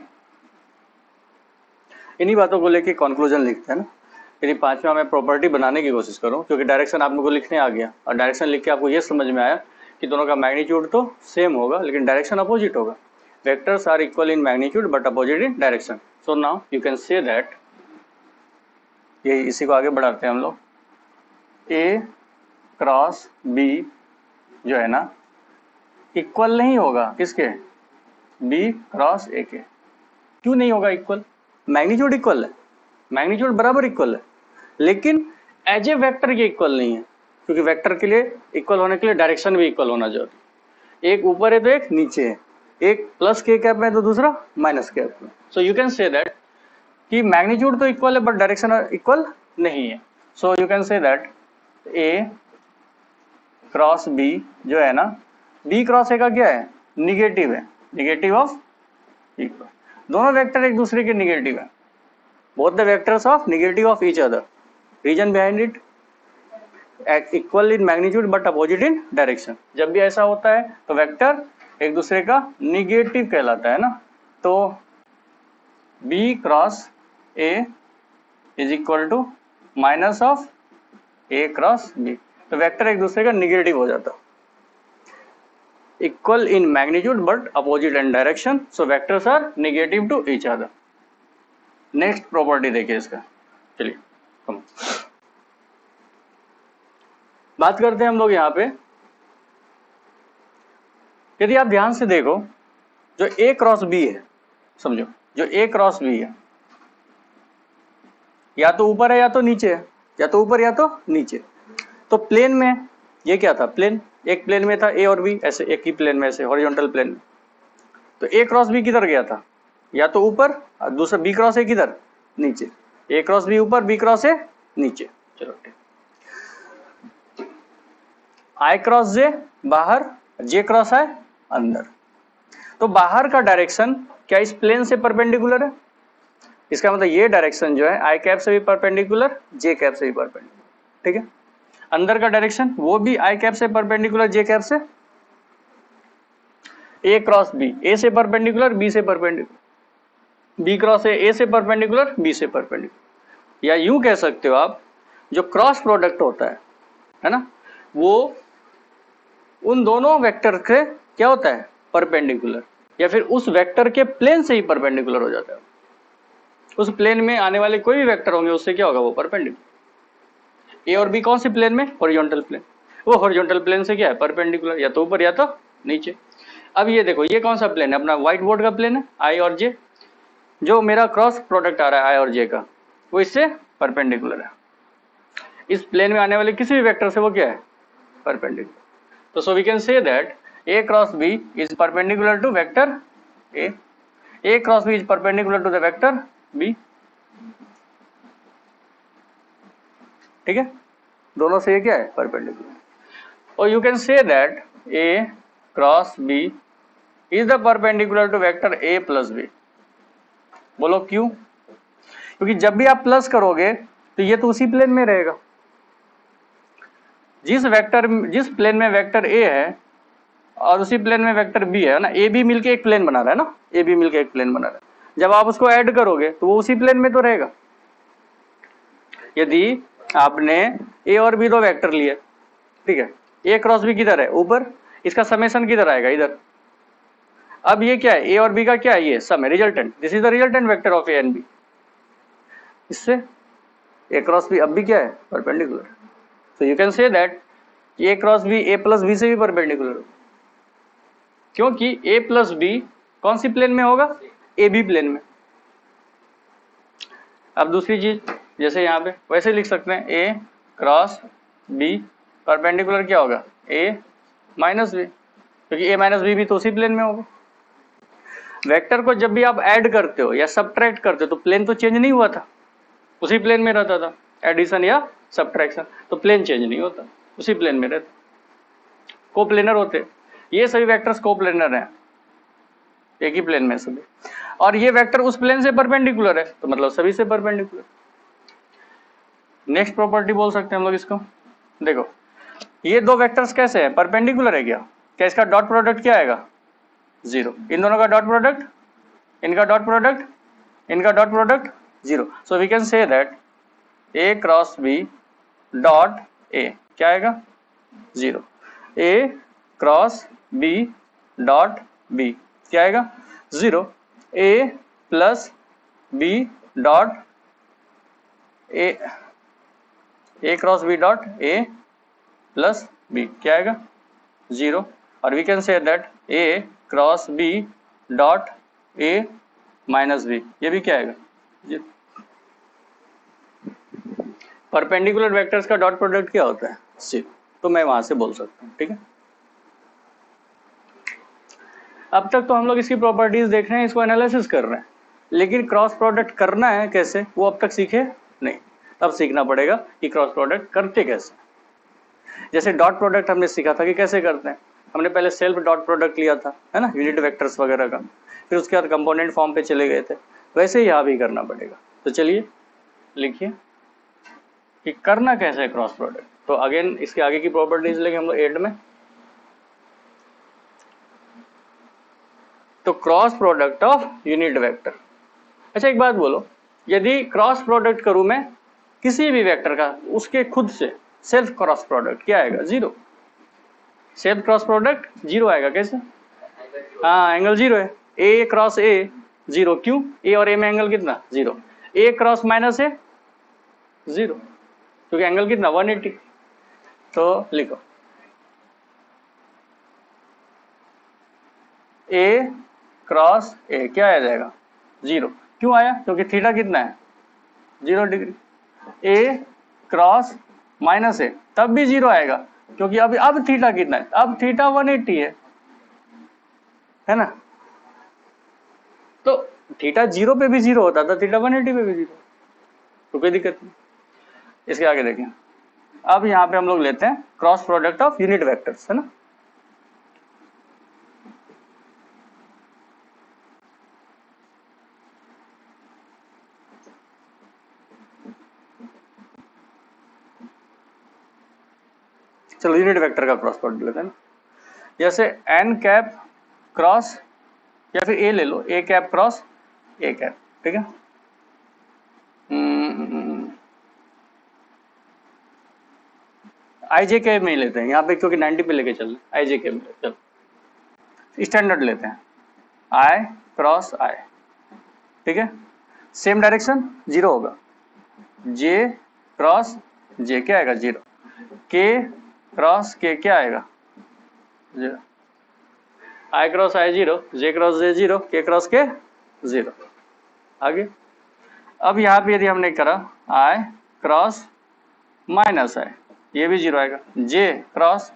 इन्हीं बातों को लेके कंक्लूजन लिखते हैं ना, यदि पांचवा मैं प्रॉपर्टी बनाने की कोशिश करूं, क्योंकि डायरेक्शन आप लोगों को लिखने आ गया और डायरेक्शन लिख के आपको ये समझ में आया कि दोनों का मैग्नीट्यूड तो सेम होगा लेकिन डायरेक्शन अपोजिट होगा। Vectors are equal in magnitude but opposite in direction. So now you can say that, ये इसी को आगे बढ़ाते हैं हम लोग, ए क्रॉस बी जो है ना इक्वल नहीं होगा किसके, बी क्रॉस ए के। क्यों नहीं होगा इक्वल? मैग्नीट्यूड इक्वल है, मैग्नीट्यूड बराबर इक्वल है, लेकिन एज ए वेक्टर ये इक्वल नहीं है, क्योंकि वेक्टर के लिए इक्वल होने के लिए डायरेक्शन भी इक्वल होना जरूरी। एक ऊपर है तो एक नीचे है, एक प्लस के कैप में तो दूसरा माइनस कैप में। So you can say that कि मैग्नीट्यूड तो इक्वल है बट डायरेक्शन इक्वल नहीं है। So you can say that A cross B जो है ना, बी क्रॉस ए का क्या है, निगेटिव है, निगेटिव ऑफ इक्वल। दोनों वेक्टर एक दूसरे के निगेटिव है, both the vectors of negative of each other. Reason behind it, equal in magnitude but opposite in direction. जब भी ऐसा होता है तो वेक्टर एक दूसरे का निगेटिव कहलाता है ना। तो B cross A is equal to minus of A cross B, तो वेक्टर एक दूसरे का निगेटिव हो जाता। Equal in magnitude but opposite in direction, so vectors are negative to each other. Next property देखिए इसका, चलिए बात करते हैं हम लोग यहाँ पे। यदि आप ध्यान से देखो, जो ए क्रॉस बी है, समझो जो ए क्रॉस बी है, या तो ऊपर है या तो नीचे है, या तो ऊपर या तो नीचे। तो प्लेन में ये क्या था, प्लेन, एक प्लेन में था ए और बी, ऐसे एक ही प्लेन में, ऐसे हॉरिजॉन्टल प्लेन में। तो ए क्रॉस बी किधर गया था, या तो ऊपर, और दूसरा बी क्रॉस ए किधर, नीचे। ए क्रॉस बी ऊपर, बी क्रॉस ए नीचे। चलो ठीक, आई क्रॉस जे बाहर, जे क्रॉस आई अंदर। तो बाहर का डायरेक्शन क्या इस प्लेन से परपेंडिकुलर है? इसका मतलब ये डायरेक्शन जो है आई कैप से भी परपेंडिकुलर, जे कैप से भी परपेंडिकुलर, ठीक है। अंदर का डायरेक्शन वो भी आई कैप से परपेंडिकुलर, जे कैप से। ए क्रॉस बी, ए से परपेंडिकुलर, बी से परपेंडिकुलर। बी क्रॉस ए से परपेंडिकुलर, बी से परपेंडिकुलर। या यूं कह सकते हो आप, जो क्रॉस प्रोडक्ट होता है ना, वो उन दोनों वेक्टर के क्या होता है, परपेंडिकुलर, या फिर उस वेक्टर के प्लेन से ही परपेंडिकुलर हो जाता है। उस प्लेन में आने वाले कोई भी वेक्टर होंगे उससे क्या होगा, वो परपेंडिकुलर। ए और बी कौन से प्लेन में, हॉरिजॉन्टल प्लेन, वो हॉरिजॉन्टल प्लेन से क्या है, परपेंडिकुलर, या तो ऊपर या तो नीचे। अब ये देखो, ये कौन सा प्लेन है, अपना व्हाइट बोर्ड का प्लेन है, आई और जे। जो मेरा क्रॉस प्रोडक्ट आ रहा है आई और जे का, वो इससे परपेंडिकुलर है। इस प्लेन में आने वाले किसी भी वेक्टर से वो क्या है, परपेंडिकुलर। तो so we can say that A cross B is perpendicular to vector A. A cross B is perpendicular to the vector B. ठीक है, दोनों से ये क्या है, परपेंडिकुलर। और you can say that A cross B is the perpendicular to vector A plus B. बोलो क्यों? क्योंकि जब भी आप प्लस करोगे तो ये तो उसी प्लेन में रहेगा। जिस प्लेन में वेक्टर A है और उसी प्लेन में वेक्टर बी है ना, ए बी मिलके एक प्लेन बना रहा है ना, ए बी मिलके एक प्लेन बना रहा है। जब आप उसको ऐड करोगे तो वो उसी प्लेन में तो रहेगा। यदि आपने ए और बी दो वेक्टर लिए, ठीक है, ए क्रॉस बी किधर है, ऊपर, इसका समेशन किधर आएगा, इधर। अब ये क्या है, ए और बी का क्या है, ये सम है, resultant. This is the resultant vector of A and B. इससे ए क्रॉस बी अब भी क्या है, perpendicular. So you can say that A cross B A plus B से भी परपेंडिकुलर होगा, क्योंकि a प्लस बी कौन सी प्लेन में होगा, ए बी प्लेन में। अब दूसरी चीज, जैसे यहाँ पे वैसे लिख सकते हैं, a क्रॉस b परपेंडिकुलर क्या होगा, a माइनस बी, क्योंकि a माइनस बी भी तो उसी प्लेन में होगा। वेक्टर को जब भी आप ऐड करते हो या सब्ट्रैक्ट करते हो तो प्लेन तो चेंज नहीं हुआ था, उसी प्लेन में रहता था। एडिशन या सब्ट्रैक्शन तो प्लेन चेंज नहीं होता, उसी प्लेन में रहता, कोप्लेनर होते। ये सभी वेक्टर्स कोप्लेनर हैं, एक ही प्लेन में सभी, और ये वेक्टर उस प्लेन से परपेंडिकुलर है, तो मतलब सभी से परपेंडिकुलर। नेक्स्ट प्रॉपर्टी बोल सकते हैं हम लोग इसको। देखो ये दो वेक्टर्स कैसे हैं, परपेंडिकुलर है क्या इसका डॉट प्रोडक्ट क्या आएगा, 0। इन दोनों का डॉट प्रोडक्ट, इनका डॉट प्रोडक्ट, इनका dot product 0। So we can say that A cross B dot A क्या आएगा 0, A cross B dot B क्या आएगा 0, A plus B dot A cross B dot A plus B क्या आएगा 0, और we can say that A cross B dot A minus B ये भी क्या आएगा 0। परपेंडिकुलर वेक्टर्स का डॉट प्रोडक्ट क्या होता है 0, तो मैं वहां से बोल सकता हूँ। ठीक है, अब तक तो हम लोग इसकी प्रॉपर्टीज देख रहे हैं, इसको एनालिसिस कर रहे हैं, लेकिन क्रॉस प्रोडक्ट करना है कैसे वो अब तक सीखे नहीं, अब सीखना पड़ेगा कि क्रॉस प्रोडक्ट करते कैसे। जैसे डॉट प्रोडक्ट हमने सीखा था कि कैसे करते हैं, हमने पहले सेल्फ डॉट प्रोडक्ट लिया था है ना, यूनिट वेक्टर्स वगैरह का, फिर उसके बाद कंपोनेंट फॉर्म पे चले गए थे, वैसे ही यहाँ भी करना पड़ेगा। तो चलिए लिखिए कि करना कैसे है क्रॉस प्रोडक्ट। तो अगेन इसके आगे की प्रॉपर्टीज लेंगे हम लोग एंड में। तो cross product of unit vector. अच्छा एक बात बोलो, यदि क्रॉस प्रोडक्ट करूं मैं किसी भी वेक्टर का उसके खुद से, सेल्फ क्रॉस प्रोडक्ट क्या आएगा 0, सेल्फ क्रॉस प्रोडक्ट 0 आएगा। कैसे? हाँ एंगल 0 है, ए क्रॉस ए 0, क्यों? ए और ए में एंगल कितना 0, ए क्रॉस माइनस ए 0, क्योंकि एंगल कितना 180। तो लिखो ए क्रॉस ए क्या आ जाएगा 0, क्यों आया? क्योंकि थीटा कितना है 0 डिग्री। ए क्रॉस माइनस ए तब भी 0 आएगा, क्योंकि अब थीटा कितना है, अब थीटा 180 है ना। तो थीटा 0 पे भी 0 होता था, थीटा 180 पे भी 0, तो कोई दिक्कत नहीं। इसके आगे देखें, अब यहाँ पे हम लोग लेते हैं cross product of unit vectors है ना। चलो यूनिट वेक्टर का क्रॉस प्रोडक्ट लेते हैं ना, जैसे एन कैप क्रॉस, या फिर ए ले लो, A cap cross A cap, ठीक है। आई जे कैप में ही लेते हैं यहाँ पे, क्योंकि 90 पे लेके चल रहे, आई जे कैप में चलो स्टैंडर्ड लेते हैं, आई क्रॉस आई, ठीक है। सेम डायरेक्शन 0 होगा, जे क्रॉस जे क्या आएगा 0, के क्रॉस के क्या आएगा 0, आई क्रॉस आई 0, जे क्रॉस जे 0, के क्रॉस के 0। आगे अब यहाँ पे यदि हमने करा आई क्रॉस माइनस आई, ये भी 0 आएगा, जे क्रॉस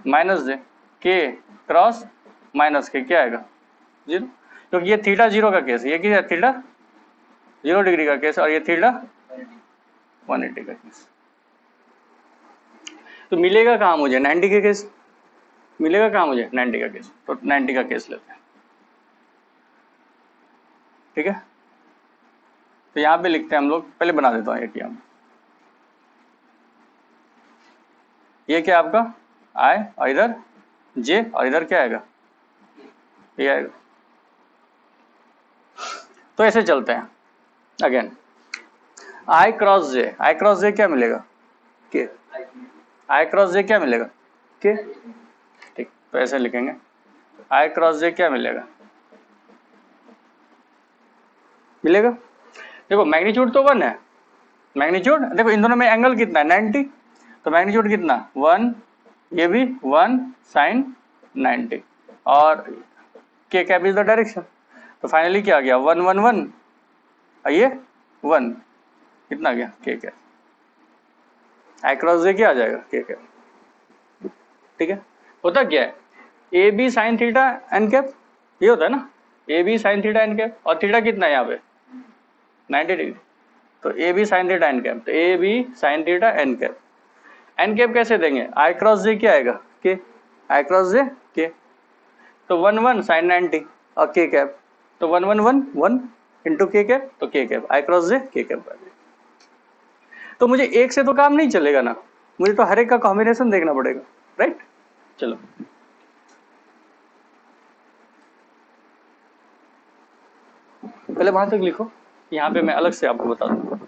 माइनस जे, के क्रॉस माइनस के क्या आएगा 0, क्योंकि ये थीटा 0 का केस है, ये क्या है थीटा 0 डिग्री का केस, और ये थीटा 180 का केस। तो मिलेगा कहाँ मुझे 90 का केस, मिलेगा कहाँ मुझे 90 का केस, तो 90 का केस लेते हैं, ठीक है। तो यहाँ पे लिखते हैं हम लोग, पहले बना देता हूँ एक यहाँ, ये क्या आपका आई और इधर जे और इधर क्या आएगा ये आएगा। तो ऐसे चलते हैं again, I cross J, I cross J क्या मिलेगा के, आई क्रॉस जे क्या मिलेगा के, ठीक। तो ऐसे लिखेंगे आई क्रॉस जे क्या मिलेगा, मिलेगा, देखो मैग्नीट्यूड तो 1 है, मैग्नीट्यूड देखो इन दोनों में एंगल कितना है 90, तो मैग्नीट्यूड कितना 1, ये भी 1 साइन 90, और के कैप इज द डायरेक्शन। तो फाइनली क्या आ गया 1 1 1, ये 1 कितना आ गया के कैप, आई क्रॉस जे क्या आ जाएगा के कैप, ठीक है। होता क्या है A B sine theta N cap, ये होता है ना A B sine theta N cap, और थीटा कितना है यहाँ पे 90 डिग्री, तो A B sine theta N cap, तो A B sine theta N cap, N cap कैसे देंगे आई क्रॉस जे क्या आएगा के, आई क्रॉस जे के, तो 1 1 साइन 90 और के कैप, तो 1 1 1 1 इंटू के कैप, तो के कैप आई क्रॉस जे के कैप। तो मुझे एक से तो काम नहीं चलेगा ना, मुझे तो हर एक का कॉम्बिनेशन देखना पड़ेगा, राइट। चलो पहले वहां तक लिखो, यहाँ पे मैं अलग से आपको बता दूंगा।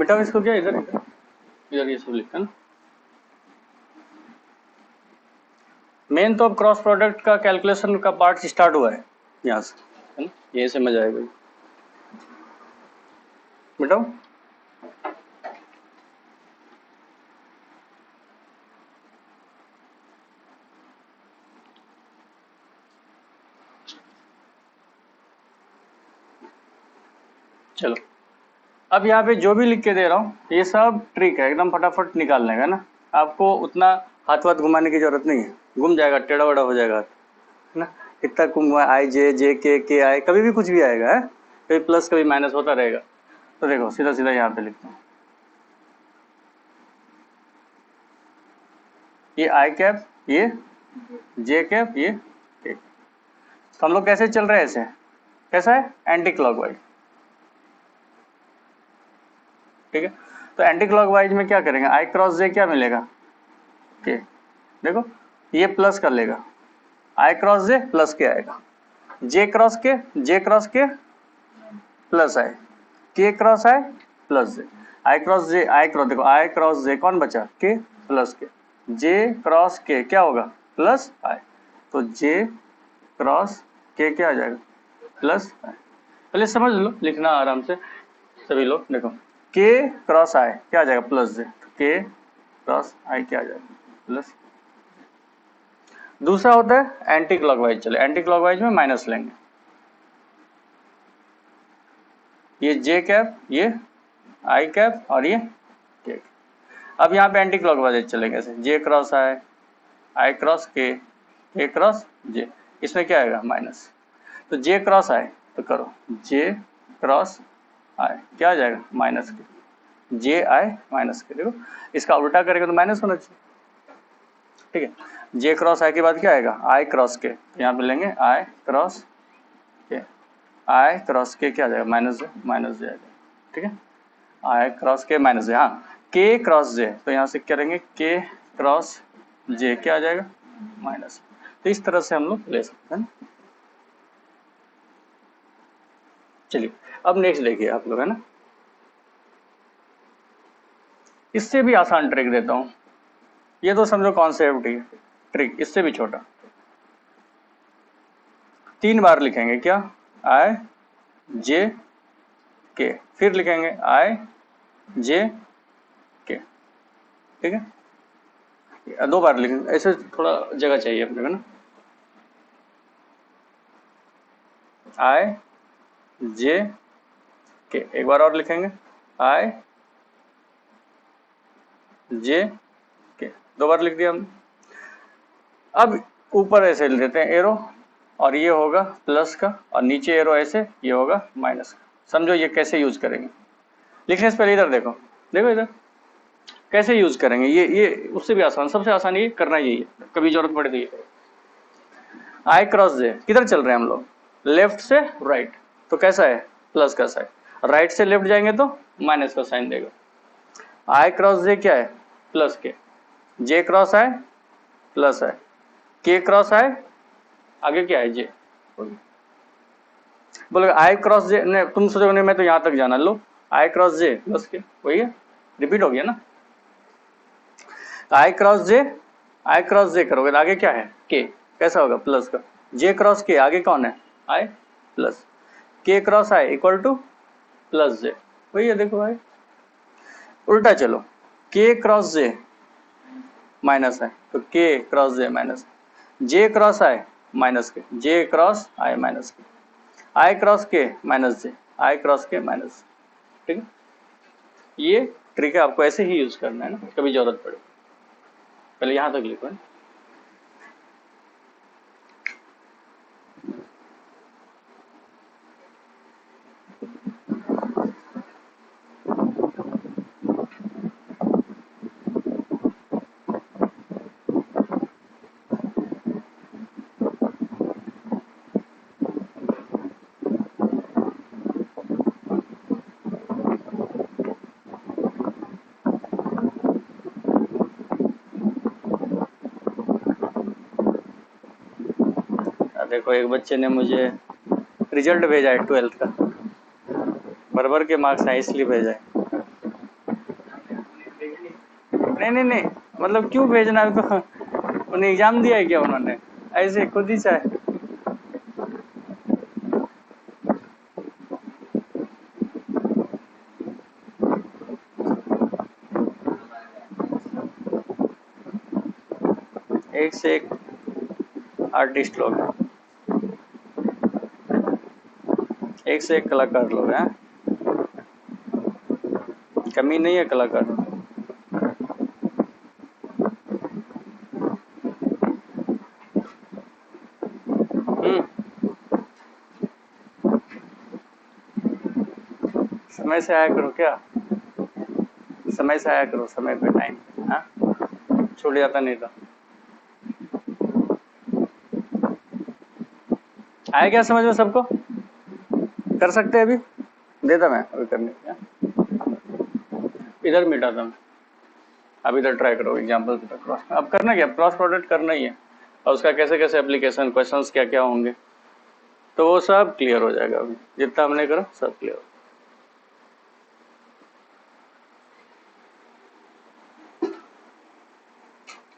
बेटा इसको क्या इधर इधर इधर ये सब लिखा ना। मेन तो अब क्रॉस प्रोडक्ट का कैलकुलेशन का पार्ट स्टार्ट हुआ है यहाँ से, है ना, ये समझ आएगा बेटा। चलो अब यहाँ पे जो भी लिख के दे रहा हूँ ये सब ट्रिक है, एकदम फटाफट निकालने का ना, आपको उतना हाथ वाथ घुमाने की जरूरत नहीं है, घूम जाएगा, टेढ़ा वेढ़ा हो जाएगा, है ना। कितना घुमा, आई जे जे के आई, कभी भी कुछ भी आएगा है, कभी प्लस कभी माइनस होता रहेगा। तो देखो सीधा सीधा यहाँ पे लिखता हूँ, ये आई कैप, ये जे कैप, ये के। तो हम लोग कैसे चल रहे हैं ऐसे, कैसा है, एंटी क्लॉकवाइज, ठीक है। तो एंटी क्लॉकवाइज में क्या करेंगे, आई क्रॉस जे क्या मिलेगा, के। देखो ये प्लस कर लेगा, आई क्रॉस जे प्लस के आएगा, जे क्रॉस के प्लस आई, के cross I plus J, I cross J, I cross, देखो आई क्रॉस जे कौन बचा, के प्लस के, जे क्रॉस के क्या होगा, प्लस आई, तो जे क्रॉस के क्या आ जाएगा, प्लस आई। पहले समझ लो, लिखना आराम से सभी लोग। देखो के क्रॉस आई क्या आ जाएगा, प्लस जे, के क्रॉस आई क्या आ जाएगा, प्लस। दूसरा होता है एंटी क्लॉकवाइज, चले एंटी क्लॉकवाइज में माइनस लेंगे, ये जे कैप, ये आई कैप और ये के। अब यहाँ पे एंटी क्लॉकवाइज चलेंगे ऐसे, जे क्रॉस आई क्रॉस के क्रॉस जे, इसमें क्या आएगा, माइनस। तो जे क्रॉस आई तो करो, जे क्रॉस आई क्या आ जाएगा, माइनस के, जे आई माइनस के। देखो इसका उल्टा करेंगे तो माइनस होना चाहिए, ठीक है। जे क्रॉस आई के बाद क्या आएगा, आई क्रॉस के, यहाँ पे लेंगे आई क्रॉस के, आई क्रॉस के क्या आ जाएगा, माइनस जे आएगा, ठीक है। आई क्रॉस के माइनस जे, हाँ के क्रॉस जे, तो यहाँ से करेंगे के क्रॉस जे क्या आ जाएगा, माइनस। तो इस तरह से हम लोग ले सकते हैं। चलिए अब नेक्स्ट देखिए आप लोग, है ना, इससे भी आसान ट्रिक देता हूं, ये तो समझो कॉन्सेप्ट ही, ट्रिक इससे भी छोटा। 3 बार लिखेंगे क्या, आई जे के, फिर लिखेंगे आई जे के, ठीक है। 2 बार लिखेंगे, ऐसे थोड़ा जगह चाहिए अपने को ना, आई जे के, एक बार और लिखेंगे आई जे के, 2 बार लिख दिया हम। अब ऊपर ऐसे ले देते हैं एरो, और ये होगा प्लस का, और नीचे एरो ऐसे, ये होगा माइनस का। समझो ये कैसे यूज करेंगे, लिखने से पहले इधर देखो, देखो इधर कैसे यूज करेंगे, ये उससे भी आसान, सबसे आसान ये करना यही है, कभी जरूरत पड़े तो ये करो। आई क्रॉस जे, किधर चल रहे हैं हम लोग, लेफ्ट से राइट, तो कैसा है, प्लस का साइन, राइट से लेफ्ट जाएंगे तो माइनस का साइन देगा। आई क्रॉस जे क्या है, प्लस के, जे क्रॉस आई प्लस है, के क्रॉस आई आगे क्या है, जे। बोले आई क्रॉस जे, नहीं तुम सोचोगे नहीं मैं तो यहां तक जाना, लो आई क्रॉस जे प्लस के, वही है, रिपीट हो गया ना। आई क्रॉस जे करोगे तो आगे क्या है, के, कैसा होगा, प्लस का, जे क्रॉस के आगे कौन है, आई प्लस, के cross I equal two plus जे, वही है, देखो भाई। उल्टा चलो, के क्रॉस जे माइनस है तो के क्रॉस जे माइनस, जे क्रॉस आई माइनस के, जे क्रॉस आई माइनस के, आई क्रॉस के माइनस जे, आई क्रॉस के माइनस, ठीक है। ये ट्रिक है, आपको ऐसे ही यूज करना है ना, कभी जरूरत पड़े। पहले यहां तक लिखो, देखो एक बच्चे ने मुझे रिजल्ट भेजा है 12th का, बराबर के मार्क्स हैं इसलिए भेजा है। नहीं, मतलब क्यों भेजना है उनको? उन्हें एग्जाम दिया है क्या उन्होंने? ऐसे खुद ही चाहे। एक से एक आर्टिस्ट लोग हैं, एक से एक कलाकार लोग हैं, कमी नहीं है कलाकार। समय से आया करो, क्या समय से आया करो, समय पे टाइम। हाँ, छूट जाता नहीं तो। आया क्या समझ में सबको? कर सकते हैं अभी? देता मैं अभी करने का। इधर मिटाता मैं, अब इधर ट्राई करो एग्जाम्पल की तरफ। अब करना क्या, क्रॉस प्रोडक्ट करना ही है, और उसका कैसे कैसे एप्लीकेशन, क्वेश्चंस क्या क्या होंगे, तो वो सब क्लियर हो जाएगा। अभी जितना हमने करो सब क्लियर हो।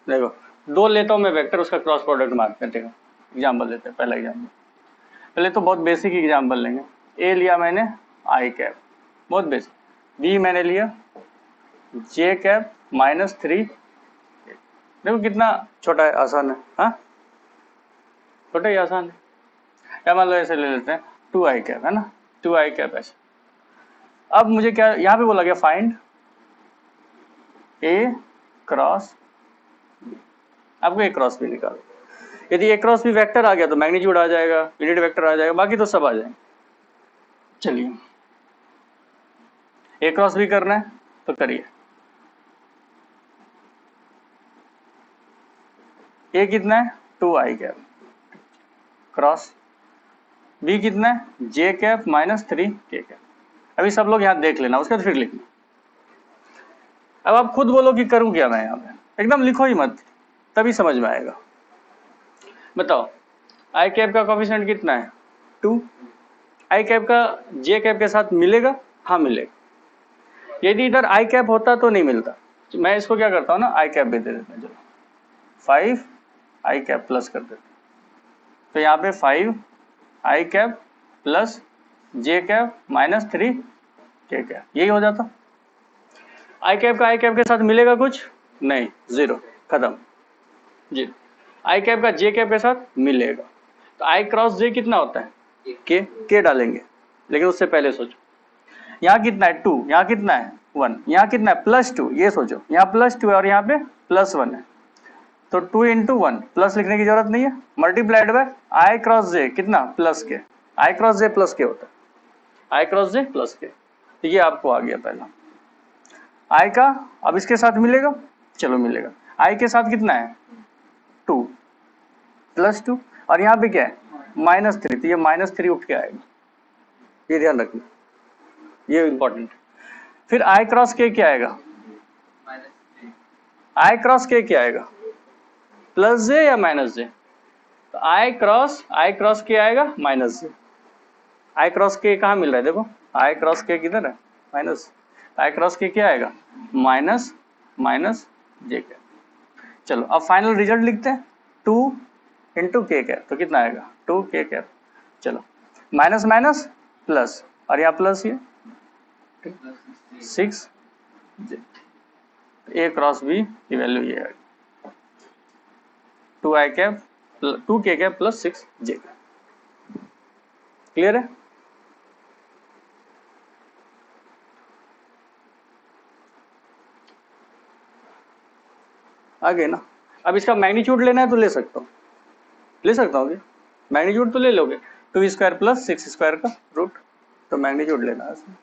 देखो, दो लेता हूँ मैं वेक्टर, उसका क्रॉस प्रोडक्ट मारते हैं। देखो एग्जाम्पल लेते हैं, पहला एग्जाम्पल, पहले तो बहुत बेसिक एग्जाम्पल लेंगे। ए लिया मैंने आई कैप, बहुत बेसिक। बी मैंने लिया जे कैप -3। देखो कितना छोटा है, आसान है। हाँ, छोटा ही आसान है। या मान लो ऐसे ले लेते हैं 2 आई कैप, है ना, 2 आई कैप ऐसे। अब मुझे क्या यहाँ पे बोला गया, फाइंड ए क्रॉस, आपको ए क्रॉस भी निकालो। यदि ए क्रॉस भी वेक्टर आ गया तो मैग्नीट्यूड आ जाएगा, यूनिट वेक्टर आ जाएगा, बाकी तो सब आ जाएंगे। चलिए, ए क्रॉस भी करना है तो करिए। ए कितना है, 2 आई कैप क्रॉस, बी कितना है, जे कैप -3 के कैप। अभी सब लोग यहाँ देख लेना, उसके बाद फिर लिखना। अब आप खुद बोलो कि करूं क्या मैं यहाँ पे, एकदम लिखो ही मत, तभी समझ में आएगा। बताओ, आई कैप का कोफिशिएंट कितना है, 2। आई कैप का जे कैप के साथ मिलेगा? हाँ मिलेगा। यदि इधर आई कैप होता तो नहीं मिलता। मैं इसको क्या करता हूँ ना, आई कैप भी दे देते हैं, चलो 5 आई कैप प्लस कर देते, तो यहाँ पे 5 आई कैप प्लस जे कैप -3 के कैप, यही हो जाता। आई कैप का आई कैप के साथ मिलेगा कुछ नहीं, 0, खत्म जी। आई कैप का जे कैप के साथ मिलेगा, तो आई क्रॉस जे कितना होता है, के डालेंगे। लेकिन उससे पहले सोचो, यहाँ कितना है 2, यहाँ कितना है 1, यहाँ कितना है +2, ये सोचो, यहाँ +2 है और यहाँ पे +1 है, तो 2 × 1, प्लस लिखने की जरूरत नहीं है, मल्टीप्लाइड बाय आई क्रॉस जे कितना, प्लस के। आई क्रॉस जे प्लस के होता है, आई क्रॉस जे प्लस के, तो ये आपको आ गया पहला। आई का अब इसके साथ मिलेगा, चलो मिलेगा। आई के साथ कितना है 2 +2, और यहाँ पे क्या है -3, तो ये -3 उठ के आएगा, ये ध्यान रखना, ये इंपॉर्टेंट। फिर आई क्रॉस के क्या आएगा, आई क्रॉस के क्या आएगा, प्लस जे या माइनस जे, तो आई क्रॉस के आएगा -जे। आई क्रॉस के कहाँ मिल रहा है, देखो आई क्रॉस के किधर है, माइनस, आई क्रॉस के क्या आएगा, माइनस जे के। चलो अब फाइनल रिजल्ट लिखते हैं, 2 × के कैप, तो कितना आएगा 2 के कैप। चलो माइनस माइनस प्लस, और यहाँ प्लस ये 6 जे, ए क्रॉस बी की वैल्यू ये आएगी 2 आई कैप 2 के cap plus 6 J cap. Clear है? आगे ना, अब इसका मैग्नीट्यूड लेना है तो ले सकता हूँ, मैग्नीट्यूड तो ले लोगे, 2² प्लस 6² का रूट, तो मैग्नीट्यूड लेना है इसमें।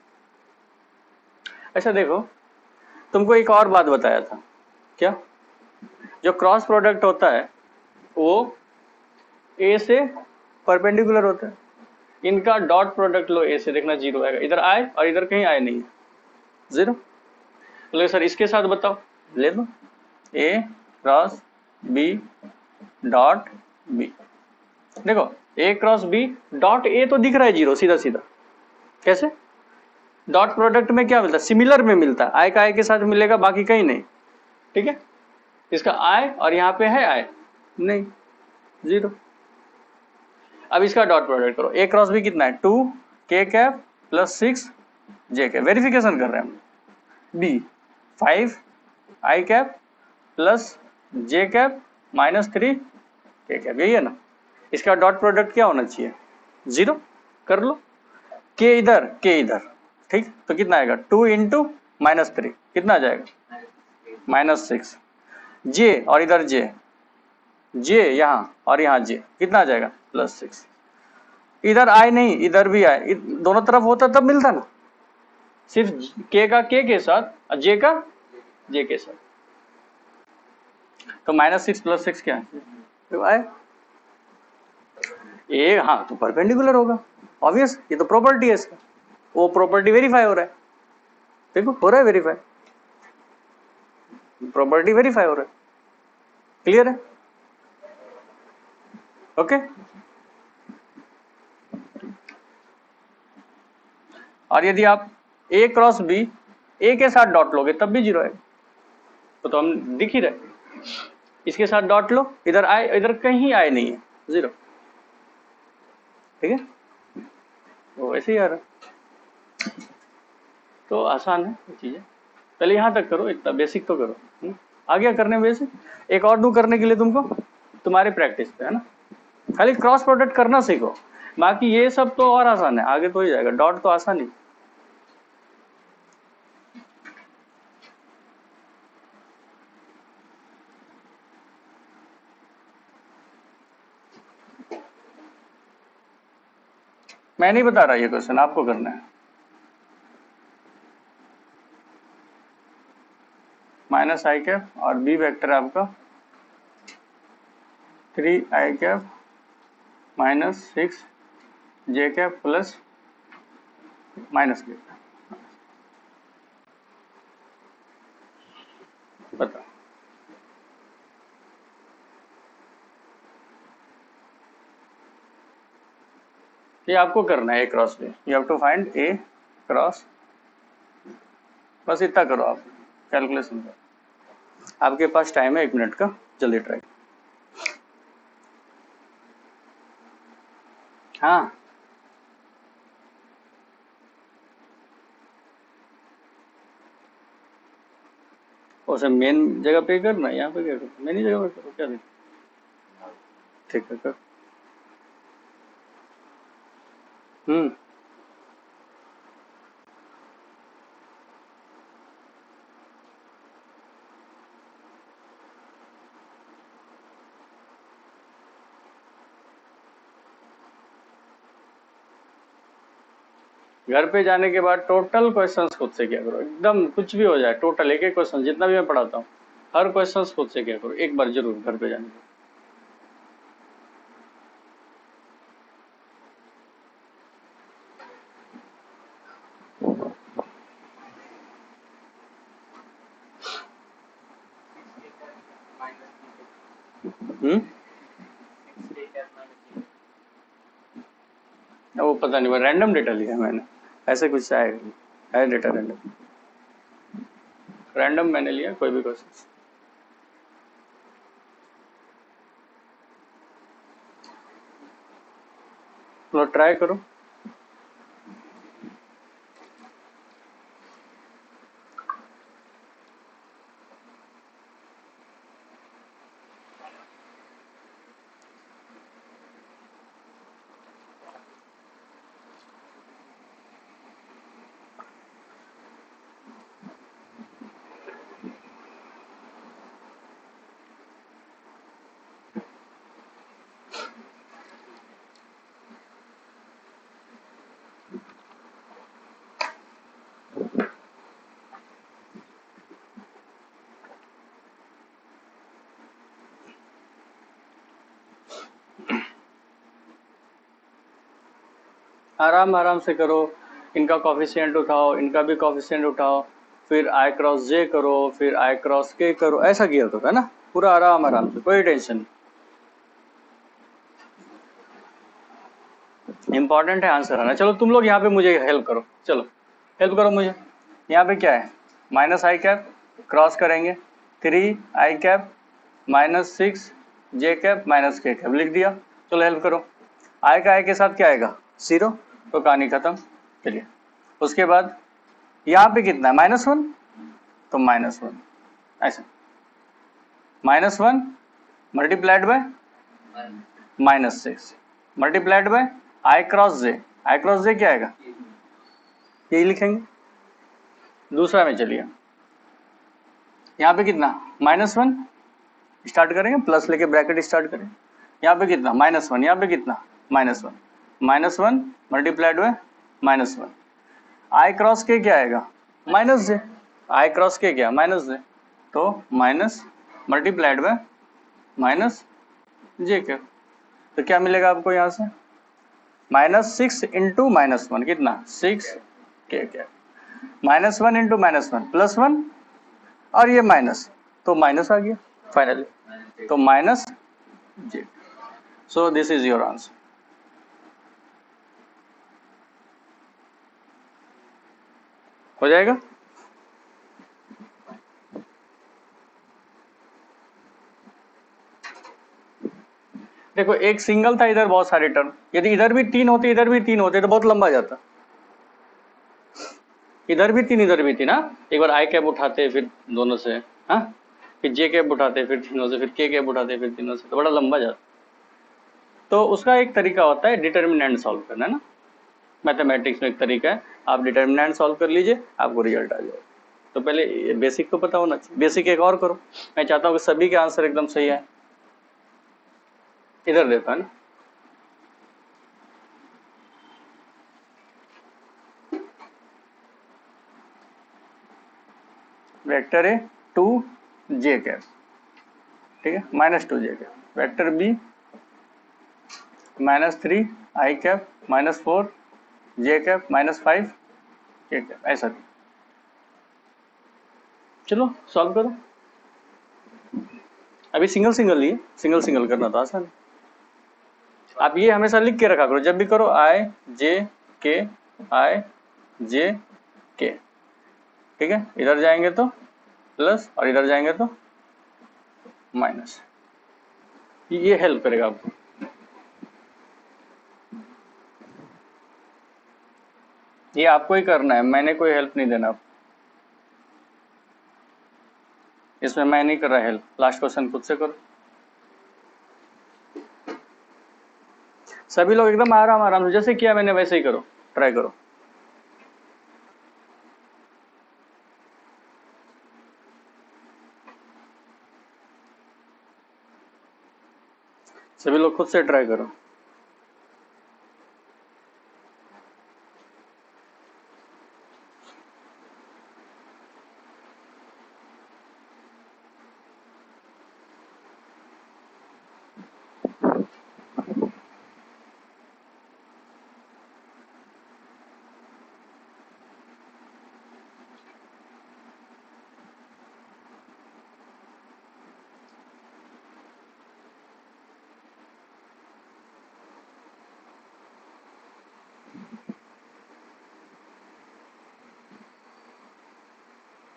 अच्छा देखो, तुमको एक और बात बताया था, क्या, जो क्रॉस प्रोडक्ट होता है वो ए से परपेंडिकुलर होता है, इनका डॉट प्रोडक्ट लो ए से, देखना 0 आएगा, इधर आए और इधर कहीं आए नहीं है, 0। बोले सर इसके साथ बताओ, ले लो ए क्रॉस बी डॉट बी। देखो ए क्रॉस बी डॉट ए तो दिख रहा है 0 सीधा सीधा, कैसे, डॉट प्रोडक्ट में क्या मिलता है, सिमिलर में मिलता है, आई का आई के साथ मिलेगा, बाकी कहीं नहीं। ठीक है, इसका आई और यहाँ पे है आई नहीं, 0। अब इसका डॉट प्रोडक्ट करो, ए क्रॉस बी कितना है 2 के cap plus 6 J cap, verification कर रहे हैं हम। बी 5 आई कैप प्लस जे कैप माइनस 3 के कैप, यही है ना। इसका डॉट प्रोडक्ट क्या होना चाहिए 0, कर लो। के इधर के इधर, ठीक, तो कितना आएगा 2 इंटू माइनस 3 कितना आ जाएगा -6, जे और इधर जे, जे यहाँ और यहाँ जे कितना आ जाएगा +6। इधर आए नहीं इधर भी आए, दोनों तरफ होता तब मिलता ना, सिर्फ के का के साथ और जे का जे के साथ, तो -6 + 6 क्या है तो आए ए, हाँ तो परपेंडिकुलर होगा ऑब्वियस, ये तो प्रॉपर्टी है इसका, वो प्रॉपर्टी वेरीफाई हो रहा है, देखो हो रहा है वेरीफाई, प्रॉपर्टी वेरीफाई हो रहा है, क्लियर है, ओके। और यदि आप ए क्रॉस बी ए के साथ डॉट लोगे तब भी 0 आएगा, तो हम दिख ही रहे, इसके साथ डॉट लो, इधर आए इधर कहीं आए नहीं है 0, ठीक है, वो ऐसे ही आ रहा है, तो आसान है ये चीजें, पहले यहाँ तक करो, इतना बेसिक तो करो, आ गया करने में बेसिक, एक और दूं करने के लिए तुमको, तुम्हारी प्रैक्टिस पे है ना, खाली क्रॉस प्रोडक्ट करना सीखो, बाकी ये सब तो और आसान है, आगे तो ही जाएगा, डॉट तो आसान ही। मैं नहीं बता रहा ये क्वेश्चन, आपको करना है। माइनस आई कैप और बी वेक्टर आपका 3 I cap minus 6 J cap plus minus K, बता ये आपको करना है, A cross B, you have to find A cross, बस इतना करो आप कैलकुलेशन करो, आपके पास टाइम है 1 मिनट का, जल्दी ट्राई। हाँ उसे मेन जगह पे करना, यहाँ पे क्या करो, मेन ही जगह पे करो, क्या नहीं, ठीक है कर। घर पे जाने के बाद टोटल क्वेश्चंस खुद से किया करो, एकदम कुछ भी हो जाए, टोटल एक एक क्वेश्चन जितना भी मैं पढ़ाता हूँ हर क्वेश्चंस खुद से किया करो एक बार जरूर घर पे जाने के बाद। वो पता नहीं, वो रैंडम डेटा लिया मैंने, ऐसे कुछ है डेटा रैंडम मैंने लिया, कोई भी क्वेश्चन लो ट्राई करो। आराम आराम से करो, इनका कॉफिशिएंट उठाओ, इनका भी कॉफिशिएंट उठाओ, फिर आई क्रॉस जे करो, फिर आई क्रॉस के करो, ऐसा किया करो, है ना, पूरा आराम आराम से, कोई टेंशन नहीं। इंपॉर्टेंट है आंसर आना। चलो तुम लोग यहाँ पे मुझे हेल्प करो, चलो हेल्प करो मुझे, यहाँ पे क्या है माइनस आई कैप क्रॉस करेंगे, 3 I cap minus 6 J cap minus के कैप लिख दिया। चलो हेल्प करो, आई का आई के साथ क्या आएगा 0, तो कहानी खत्म। चलिए उसके बाद यहाँ पे कितना है -1, तो -1 ऐसा -1 multiplied by -6 multiplied by I cross J, I cross J क्या आएगा यही लिखेंगे। दूसरा में चलिए यहाँ पे कितना -1 स्टार्ट करेंगे, प्लस लेके ब्रैकेट स्टार्ट करेंगे। यहाँ पे कितना -1, यहाँ पे कितना -1 मल्टीप्लाइड बाय -1 आई क्रॉस के क्या आएगा -j, आई क्रॉस के क्या -j, तो माइनस मल्टीप्लाइड बाय -j के, तो क्या मिलेगा आपको यहाँ से -6 इंटू -1 कितना 6 के क्या -1 इंटू -1 +1 और ये माइनस, तो माइनस आ गया फाइनली, तो -j। So this is your answer. हो जाएगा। देखो एक सिंगल था, इधर बहुत सारे टर्म, यदि इधर भी 3 होते इधर भी 3 होते तो बहुत लंबा जाता। इधर भी 3 इधर भी 3 ना, एक बार आई कैप उठाते फिर दोनों से, हाँ फिर जे कैप उठाते फिर तीनों से, फिर के कैप उठाते फिर तीनों से, तो बड़ा लंबा जाता। तो उसका एक तरीका होता है डिटर्मिनेंट सॉल्व करना, ना मैथमेटिक्स में एक तरीका है, आप डिटर्मिनेंट सॉल्व कर लीजिए आपको रिजल्ट आ जाएगा। तो पहले बेसिक तो पता होना चाहिए। बेसिक एक और करो, मैं चाहता हूँ कि सभी के आंसर एकदम सही है। इधर देता है ना, वेक्टर ए 2 जे कैप, ठीक है -2 जे cap, vector B -3 I cap -4 J cap -5 के कैप, ऐसा। चलो सॉल्व करो। अभी सिंगल सिंगल लिए, सिंगल सिंगल करना था आसान। आप ये हमेशा लिख के रखा करो जब भी करो, आई जे के आई जे के, ठीक है। इधर जाएंगे तो प्लस और इधर जाएंगे तो माइनस, ये हेल्प करेगा आपको। ये आपको ही करना है, मैंने कोई हेल्प नहीं देना। इसमें मैं नहीं कर रहा हेल्प, लास्ट क्वेश्चन खुद से करो। सभी लोग एकदम आराम आराम से जैसे किया मैंने वैसे ही करो, ट्राई करो। सभी लोग खुद से ट्राई करो।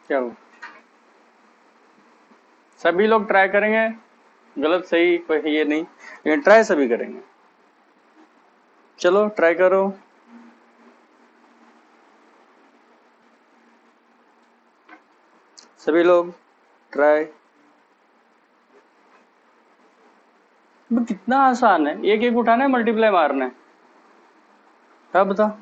क्या हो, सभी लोग ट्राई करेंगे, गलत सही कोई ये नहीं, लेकिन ट्राई सभी करेंगे। चलो ट्राई करो। सभी लोग ट्राई। कितना आसान है, एक एक उठाना है मल्टीप्लाई मारना है, क्या बता।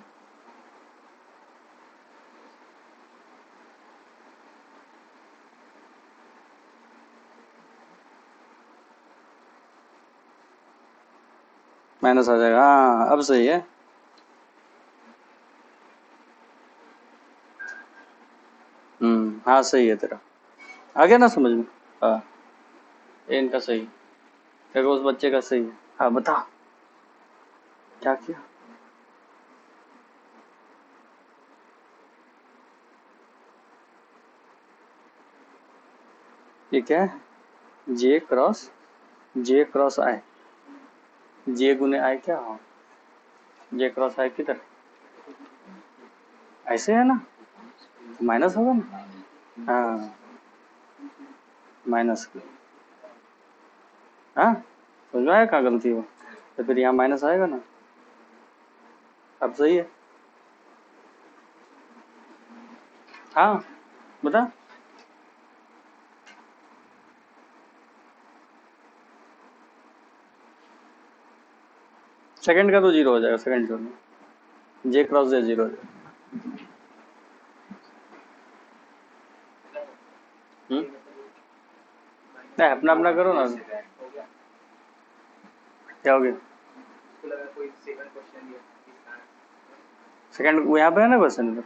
माइनस आ जाएगा, हाँ अब सही है। हाँ सही है तेरा, आ गया ना समझ में। हाँ ये इनका सही, देखो उस बच्चे का सही है। हाँ बता क्या किया। ये क्या है, जे क्रॉस आई, जे गुने आई क्या, हाँ जे क्रॉस आई किधर ऐसे है ना, माइनस होगा ना। हाँ माइनस की, हाँ समझ में आया कहाँ गलती हो, तो फिर यहाँ माइनस आएगा ना। अब सही है, हाँ बता। सेकंड का तो जीरो हो जाएगा, सेकंड टर्म में जे क्रॉस जे जीरो हो जाएगा। नहीं अपना अपना करो ना, क्या हो गया। सेकंड वो यहाँ पे है ना क्वेश्चन पे,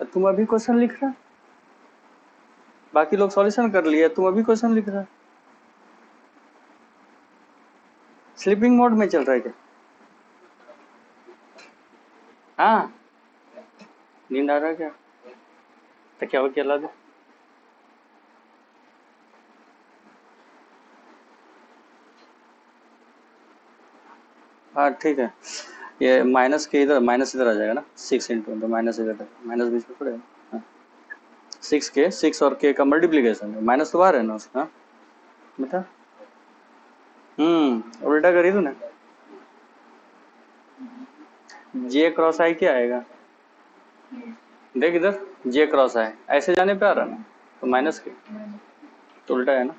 तुम अभी क्वेश्चन लिख रहा, बाकी लोग सॉल्यूशन कर लिए, तुम अभी क्वेश्चन लिख रहा। स्लीपिंग मोड में चल रहा है क्या। हाँ नींद आ रहा है क्या, तो क्या हो क्या ला दो। हाँ ठीक है, ये माइनस के इधर माइनस इधर आ जाएगा ना, 6 इंटू तो माइनस इधर, माइनस बीच में पड़ेगा। हाँ 6 के 6 और के का मल्टीप्लीकेशन है, माइनस तो बाहर है ना उसका। हाँ बता, उल्टा करी तूने। जे क्रॉस आई क्या आएगा, देख इधर जे क्रॉस आई ऐसे जाने पे आ रहा ना, तो माइनस के, तो उल्टा है ना,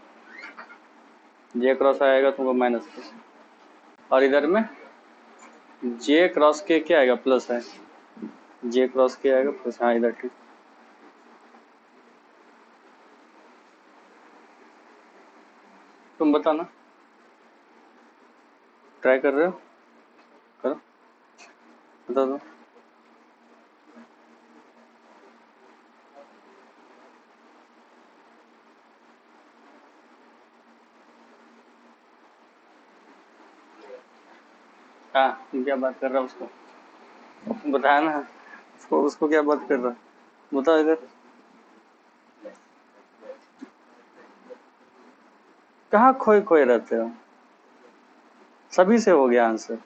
जे क्रॉस आएगा तुमको माइनस के, और इधर में जे क्रॉस के क्या आएगा प्लस है, जे क्रॉस के आएगा प्लस। हाँ इधर ठीक, तुम बताना, ट्राई कर रहे हो, करो बता दो। हाँ तुम क्या बात कर रहा है उसको बताया ना, उसको उसको क्या बात कर रहा है बताओ इधर। कहाँ खोए खोए रहते हो, सभी से हो गया आंसर।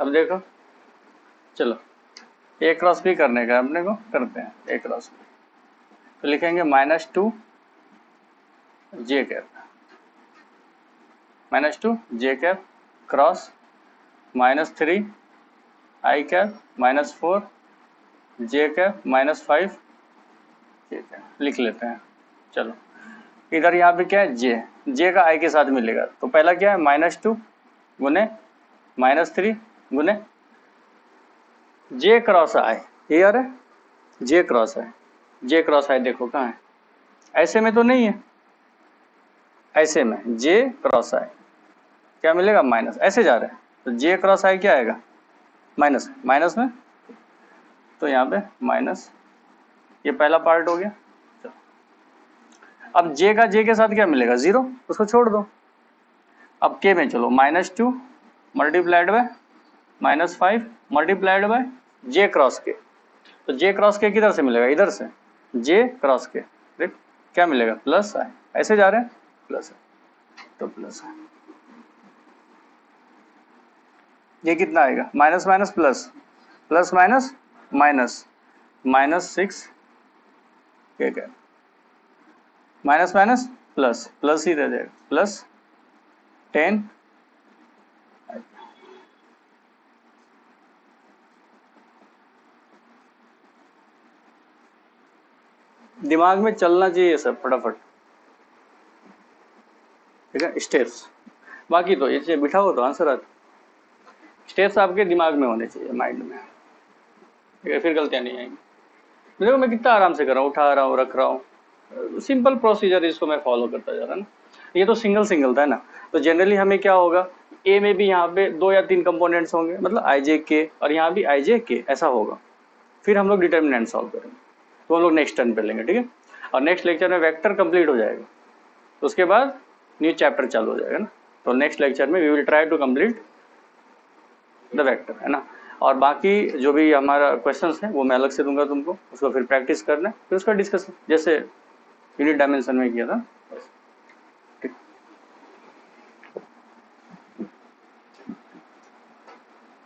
अब देखो चलो, ए क्रॉस बी करने का अपने को, करते हैं ए क्रॉस बी, तो लिखेंगे -2 जे cap, -2 J cap cross -3 I cap -4 J cap -5 J cap, लिख लेते हैं। चलो इधर यहाँ पे क्या है, जे का आई के साथ मिलेगा, तो पहला क्या है -2 गुने -3 गुने जे क्रॉस आई, ये आ रहा है जे क्रॉस आई, जे क्रॉस आई देखो कहाँ है, ऐसे में तो नहीं है, ऐसे में जे क्रॉस आई क्या मिलेगा माइनस, ऐसे जा रहे हैं तो जे क्रॉस आई क्या आएगा माइनस, माइनस में, तो यहाँ पे माइनस, ये पहला पार्ट हो गया। अब जे का जे के साथ क्या मिलेगा जीरो, उसको छोड़ दो। अब के में चलो -2 multiplied by -5 multiplied by J cross के, तो जे क्रॉस के किधर से मिलेगा, इधर से, जे क्रॉस के देख क्या मिलेगा प्लस है, ऐसे जा रहे हैं प्लस है, तो प्लस है, ये कितना आएगा minus minus plus, plus minus minus, -6 के क्या, माइनस माइनस प्लस, प्लस ही रह जाएगा, +10 दिमाग में चलना चाहिए सब फटाफट, ठीक है स्टेप्स, बाकी तो ये बिठाओ तो आंसर आता, स्टेप्स आपके दिमाग में होने चाहिए माइंड में, ठीक है फिर गलतियां नहीं आएंगी। देखो मैं कितना आराम से कर रहा हूँ, उठा रहा हूँ रख रहा हूँ, सिंपल प्रोसीजर इसको मैं फॉलो करता जा रहा ना, ये तो सिंगल सिंगल था ना, तो जनरली हमें क्या होगा ए में भी यहाँ पे 2 या 3 कंपोनेंट्स होंगे, मतलब आई जे के, और यहाँ भी आई जे के ऐसा होगा, फिर हम लोग डिटर्मिनेंट सॉल्व करेंगे, तो हम लोग नेक्स्ट टर्न पे लेंगे, ठीक है। और नेक्स्ट लेक्चर में वेक्टर कंप्लीट हो जाएगा, तो उसके बाद न्यू चैप्टर चालू हो जाएगा ना, तो नेक्स्ट लेक्चर में we will try to complete the vector, है ना। और बाकी जो भी हमारा क्वेश्चंस है वो मैं अलग से दूंगा तुमको, उसको फिर प्रैक्टिस करना, फिर उसका डिस्कशन जैसे यूनिट डायमेंशन में किया था।